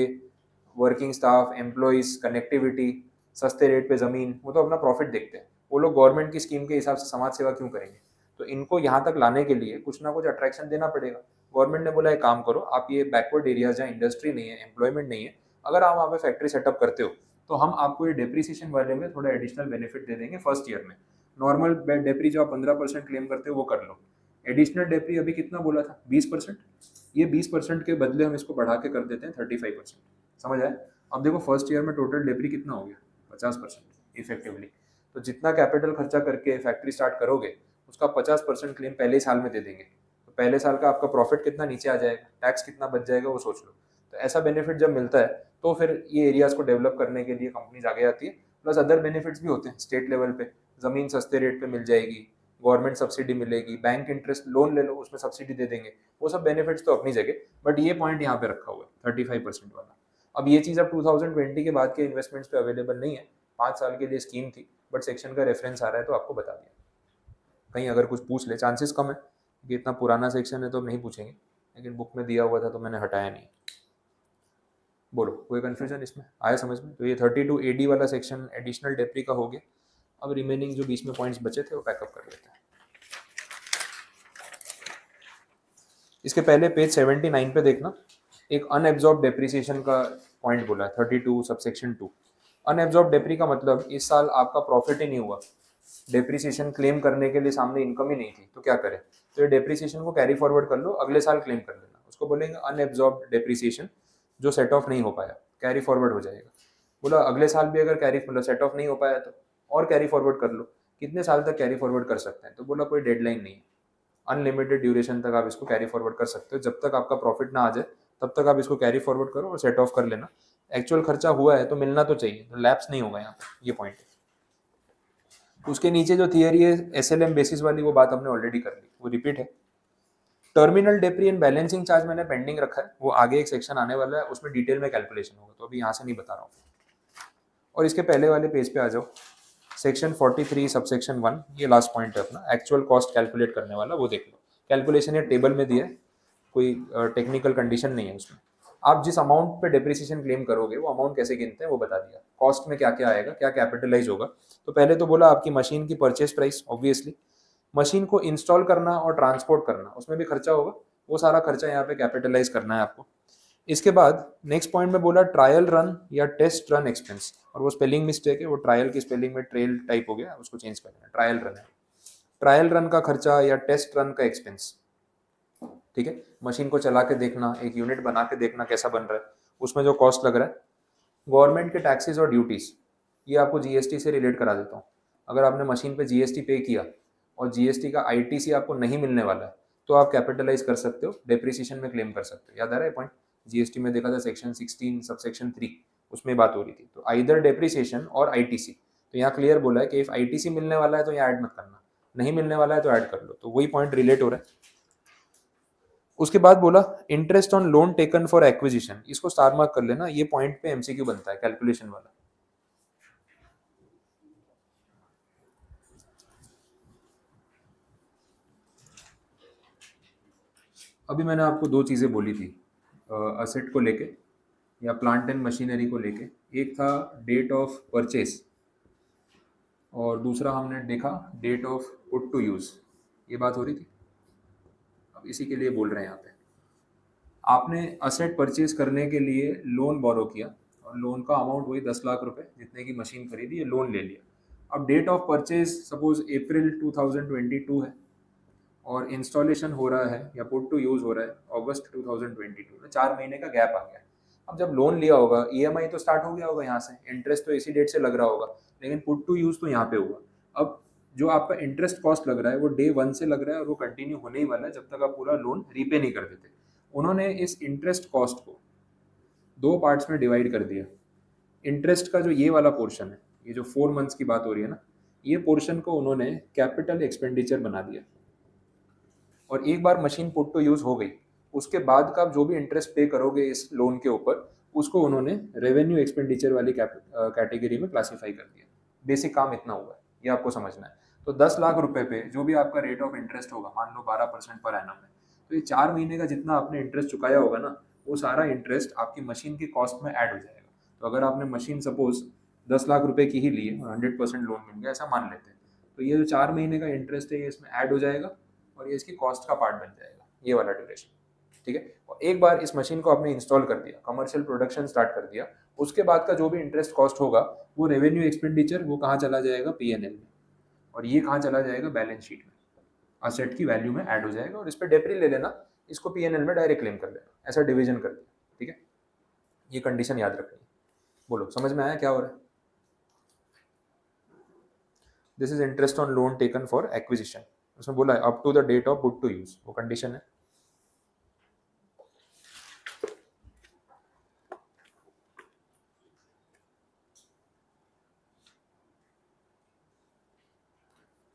working staff, employees, connectivity, सस्ते रेट पे ज़मीन, वो तो अपना प्रॉफिट देखते हैं। वो लोग गवर्नमेंट की स्कीम के हिसाब से समाज सेवा क्यों करेंगे? तो इनको यहाँ तक लाने के लिए कुछ ना कुछ अट्रैक्शन देना पड़ेगा। गवर्नमेंट ने बोला एक काम करो, आप ये बैकवर्ड एरियाज जहाँ इंडस्ट्री नहीं है, एम्प्लॉयमेंट नहीं है, अगर आप वहाँ पे फैक्ट्री सेटअप करते हो तो हम आपको ये डेप्रीसिएशन वाले में थोड़ा एडिशनल बेनिफिट दे देंगे फर्स्ट ईयर में। नॉर्मल डेप्री जो आप 15% क्लेम करते हो वो कर लो, एडिशनल डेप्री अभी कितना बोला था 20%, ये 20% के बदले हम इसको बढ़ा के कर देते हैं 35%। समझ आए? अब देखो फर्स्ट ईयर में टोटल डेप्री कितना हो गया 50% इफेक्टिवली, तो जितना कैपिटल खर्चा करके फैक्ट्री स्टार्ट करोगे उसका 50% क्लेम पहले साल में दे देंगे, तो पहले साल का आपका प्रॉफिट कितना नीचे आ जाएगा, टैक्स कितना बच जाएगा वो सोच लो। तो ऐसा बेनिफिट जब मिलता है तो फिर ये एरियाज को डेवलप करने के लिए कंपनीज आगे आती है। प्लस अदर बेनिफिट्स भी होते हैं स्टेट लेवल पे, ज़मीन सस्ते रेट पे मिल जाएगी, गवर्नमेंट सब्सिडी मिलेगी, बैंक इंटरेस्ट लोन ले लो उसमें सब्सिडी दे देंगे, वो सब बेनिफिट्स तो अपनी जगह, बट ये पॉइंट यहाँ पे रखा हुआ है 35% वाला। अब ये चीज़ अब 2020 के बाद के इन्वेस्टमेंट्स पे अवेलेबल नहीं है, 5 साल के लिए स्कीम थी, बट सेक्शन का रेफरेंस आ रहा है तो आपको बता दिया। कहीं अगर कुछ पूछ ले, चांसेस कम है कि इतना पुराना सेक्शन है तो नहीं पूछेंगे, लेकिन बुक में दिया हुआ था तो मैंने हटाया नहीं। बोलो कोई कन्फ्यूजन इसमें आया समझ में? तो ये 32AD वाला सेक्शन एडिशनल डेप्री का हो गया। अब रिमेनिंग जो 20 में पॉइंट्स बचे थे वो पैकअप कर लेते हैं। इसके पहले पेज 79 पे देखना, एक अनएब्जॉर्ब डेप्रिसिएशन का पॉइंट बोला है 32 सबसेक्शन 2। अनएब्जॉर्ब डेप्री का मतलब इस साल आपका प्रॉफिट ही नहीं हुआ, डेप्रिसिएशन क्लेम करने के लिए सामने इनकम ही नहीं थी, तो क्या करें? तो ये डेप्रिसिएशन को कैरी फॉरवर्ड कर लो, अगले साल क्लेम कर लेना, उसको बोलेंगे अनएब्जॉर्ब डेप्रिसिएशन, जो सेट ऑफ नहीं हो पाया कैरी फॉरवर्ड हो जाएगा। बोला अगले साल भी अगर कैरी मतलब सेट ऑफ नहीं हो पाया तो और कैरी फॉरवर्ड कर लो, कितने साल तक कैरी फॉरवर्ड कर सकते हैं? तो बोला कोई डेडलाइन नहीं है, अनलिमिटेड ड्यूरेशन तक आप इसको कैरी फॉरवर्ड कर सकते हो, जब तक आपका प्रॉफिट ना आ जाए तब तक आप इसको कैरी फॉरवर्ड करो और सेट ऑफ कर लेना। एक्चुअल खर्चा हुआ है तो मिलना तो चाहिए, तो लैप्स नहीं होगा यहाँ पे, ये पॉइंट है। उसके नीचे जो थियरी है SLM बेसिस वाली, वो बात हमने ऑलरेडी कर ली, वो रिपीट है। टर्मिनल डेप्री एंड बैलेंसिंग चार्ज मैंने पेंडिंग रखा है, वो आगे एक सेक्शन आने वाला है उसमें डिटेल में कैलकुलेशन होगा, तो अभी यहाँ से नहीं बता रहा हूँ। और इसके पहले वाले पेज पे आ जाओ, सेक्शन 43 सबसेक्शन 1, ये लास्ट पॉइंट है अपना, एक्चुअल कॉस्ट कैलकुलेट करने वाला, वो देख लो। कैलकुलेशन ये टेबल में दिया है, कोई टेक्निकल कंडीशन नहीं है उसमें। आप जिस अमाउंट पे डेप्रिसिएशन क्लेम करोगे वो अमाउंट कैसे गिनते हैं वो बता दिया, कॉस्ट में क्या क्या आएगा, क्या कैपिटलाइज होगा। तो पहले तो बोला आपकी मशीन की परचेज प्राइस, ऑब्वियसली मशीन को इंस्टॉल करना और ट्रांसपोर्ट करना उसमें भी खर्चा होगा, वो सारा खर्चा यहाँ पे कैपिटलाइज करना है आपको। इसके बाद नेक्स्ट पॉइंट में बोला ट्रायल रन या टेस्ट रन एक्सपेंस, और वो स्पेलिंग मिस्टेक है, वो ट्रायल की स्पेलिंग में ट्रेल टाइप हो गया, उसको चेंज कर देना, ट्रायल रन है। ट्रायल रन का खर्चा या टेस्ट रन का एक्सपेंस, ठीक है, मशीन को चला के देखना, एक यूनिट बना के देखना कैसा बन रहा है, उसमें जो कॉस्ट लग रहा है। गवर्नमेंट के टैक्सेस और ड्यूटीज, ये आपको GST से रिलेट करा देता हूँ। अगर आपने मशीन पे GST पे किया और GST का ITC आपको नहीं मिलने वाला है तो आप कैपिटलाइज कर सकते हो, डेप्रिसिएशन में क्लेम कर सकते हो। याद आ रहा है पॉइंट? जीएसटी में देखा था सेक्शन 16 सबसेक्शन 3, उसमें बात हो रही थी। तो आइदर डेप्रिसिएशन और आईटीसी, तो यहाँ क्लियर बोला है कि इफ आईटीसी मिलने वाला है तो यहाँ ऐड मत करना, नहीं मिलने वाला है तो ऐड कर लो। तो वही पॉइंट रिलेट हो रहा है। उसके बाद बोला interest on loan taken for acquisition, इसको स्टार मार्क कर लेना, ये पॉइंट पे एमसीक्यू बनता है कैलकुलेशन वाला। अभी मैंने आपको दो चीज़ें बोली थी असेट को लेके या प्लांट एंड मशीनरी को लेके, एक था डेट ऑफ परचेज और दूसरा हमने देखा date of put to use, ये बात हो रही थी। अब इसी के लिए बोल रहे हैं यहाँ पे, आपने असेट परचेज करने के लिए लोन बोरो किया और लोन का अमाउंट वही 10 लाख रुपए जितने की मशीन खरीदी, ये लोन ले लिया। अब डेट ऑफ परचेज सपोज अप्रैल 2022 है और इंस्टॉलेशन हो रहा है या पुट टू यूज़ हो रहा है अगस्त 2022 में, 4 महीने का गैप आ गया। अब जब लोन लिया होगा ईएमआई तो स्टार्ट हो गया होगा यहाँ से, इंटरेस्ट तो इसी डेट से लग रहा होगा, लेकिन पुट टू यूज़ तो यहाँ पे हुआ। अब जो आपका इंटरेस्ट कॉस्ट लग रहा है वो डे 1 से लग रहा है और वो कंटिन्यू होने ही वाला है जब तक आप पूरा लोन रीपे नहीं कर देते। उन्होंने इस इंटरेस्ट कॉस्ट को दो पार्ट्स में डिवाइड कर दिया। इंटरेस्ट का जो ये वाला पोर्शन है, ये जो 4 मंथ्स की बात हो रही है ना, ये पोर्शन को उन्होंने कैपिटल एक्सपेंडिचर बना दिया। और एक बार मशीन पुट टू यूज़ हो गई, उसके बाद का आप जो भी इंटरेस्ट पे करोगे इस लोन के ऊपर, उसको उन्होंने रेवेन्यू एक्सपेंडिचर वाली कैटेगरी में क्लासीफाई कर दिया। बेसिक काम इतना हुआ है, ये आपको समझना है। तो 10 लाख रुपए पे जो भी आपका रेट ऑफ इंटरेस्ट होगा, मान लो 12% पर एनम है, तो ये 4 महीने का जितना आपने इंटरेस्ट चुकाया होगा ना, वो सारा इंटरेस्ट आपकी मशीन की कॉस्ट में ऐड हो जाएगा। तो अगर आपने मशीन सपोज 10 लाख रुपए की ही ली है, 100% लोन मिल गया ऐसा मान लेते हैं, तो ये जो 4 महीने का इंटरेस्ट है ये इसमें ऐड हो जाएगा और ये इसकी कॉस्ट का पार्ट बन जाएगा, ये वाला ड्यूरेशन। ठीक है, और एक बार इस मशीन को आपने इंस्टॉल कर दिया, कमर्शियल प्रोडक्शन स्टार्ट कर दिया, उसके बाद का जो भी इंटरेस्ट कॉस्ट होगा वो रेवेन्यू एक्सपेंडिचर वो कहाँ चला जाएगा, पीएनएल में, और ये कहाँ चला जाएगा, बैलेंस शीट में, असेट की वैल्यू में ऐड हो जाएगा। और इस पर डेप्री ले लेना, इसको पीएनएल में डायरेक्ट क्लेम कर लेना, ऐसा डिवीजन कर दिया। ठीक है, ये कंडीशन याद रखनी है। बोलो समझ में आया क्या हो रहा है? This is interest on loan taken for acquisition, उसमें बोला है up to the date of put to use, वो कंडीशन है।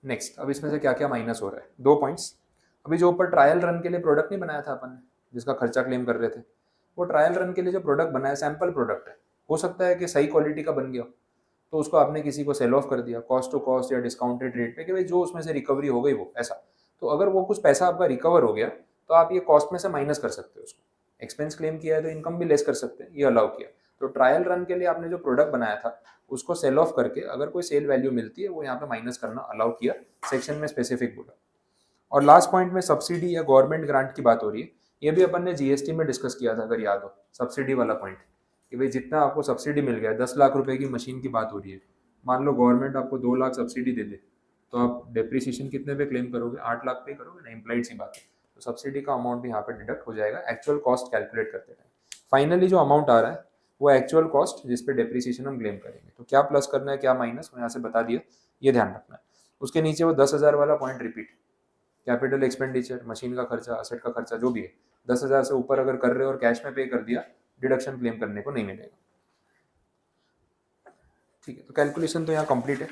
नेक्स्ट, अब इसमें से क्या क्या माइनस हो रहा है, दो पॉइंट्स। अभी जो ऊपर ट्रायल रन के लिए प्रोडक्ट नहीं बनाया था अपन ने, जिसका खर्चा क्लेम कर रहे थे, वो ट्रायल रन के लिए जो प्रोडक्ट बनाया सैंपल प्रोडक्ट है, हो सकता है कि सही क्वालिटी का बन गया, तो उसको आपने किसी को सेल ऑफ कर दिया कॉस्ट टू कॉस्ट या डिस्काउंटेड रेट पे कि भाई जो उसमें से रिकवरी हो गई वो ऐसा। तो अगर वो कुछ पैसा आपका रिकवर हो गया तो आप ये कॉस्ट में से माइनस कर सकते हो, उसको एक्सपेंस क्लेम किया है तो इनकम भी लेस कर सकते हैं, ये अलाउ किया। तो ट्रायल रन के लिए आपने जो प्रोडक्ट बनाया था उसको सेल ऑफ करके अगर कोई सेल वैल्यू मिलती है वो यहाँ पे माइनस करना अलाउ किया, सेक्शन में स्पेसिफिक बोला। और लास्ट पॉइंट में सब्सिडी या गवर्नमेंट ग्रांट की बात हो रही है, ये भी अपन ने जीएसटी में डिस्कस किया था अगर याद हो, सब्सिडी वाला पॉइंट कि भाई जितना आपको सब्सिडी मिल गया, 10 लाख रुपए की मशीन की बात हो रही है, मान लो गवर्नमेंट आपको 2 लाख सब्सिडी दे दे, तो आप डेप्रिसिएशन कितने पे क्लेम करोगे, 8 लाख पे करोगे ना, इम्प्लाइड सी बात है। तो सब्सिडी का अमाउंट भी यहाँ पे डिडक्ट हो जाएगा एक्चुअल कॉस्ट कैलकुलेट करते टाइम। फाइनली जो अमाउंट आ रहा है वो एक्चुअल कॉस्ट जिस पे डेप्रिसिएशन हम क्लेम करेंगे। तो क्या प्लस करना है क्या माइनस, वो यहाँ से बता दिया, ये ध्यान रखना है। उसके नीचे वो 10,000 वाला point repeat, capital expenditure, machine का खर्चा, असेट का खर्चा जो भी है, 10,000 से ऊपर अगर कर रहे हो और कैश में पे कर दिया, डिडक्शन क्लेम करने को नहीं मिलेगा। ठीक है, तो कैलकुलेशन तो यहाँ कंप्लीट है।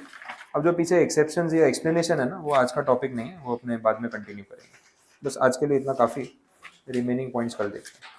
अब जो पीछे एक्सेप्शंस या एक्सप्लेनेशन है ना, वो आज का टॉपिक नहीं है, वो अपने बाद में कंटिन्यू करेंगे। बस आज के लिए इतना काफ़ी, रिमेनिंग पॉइंट्स कल देखते हैं।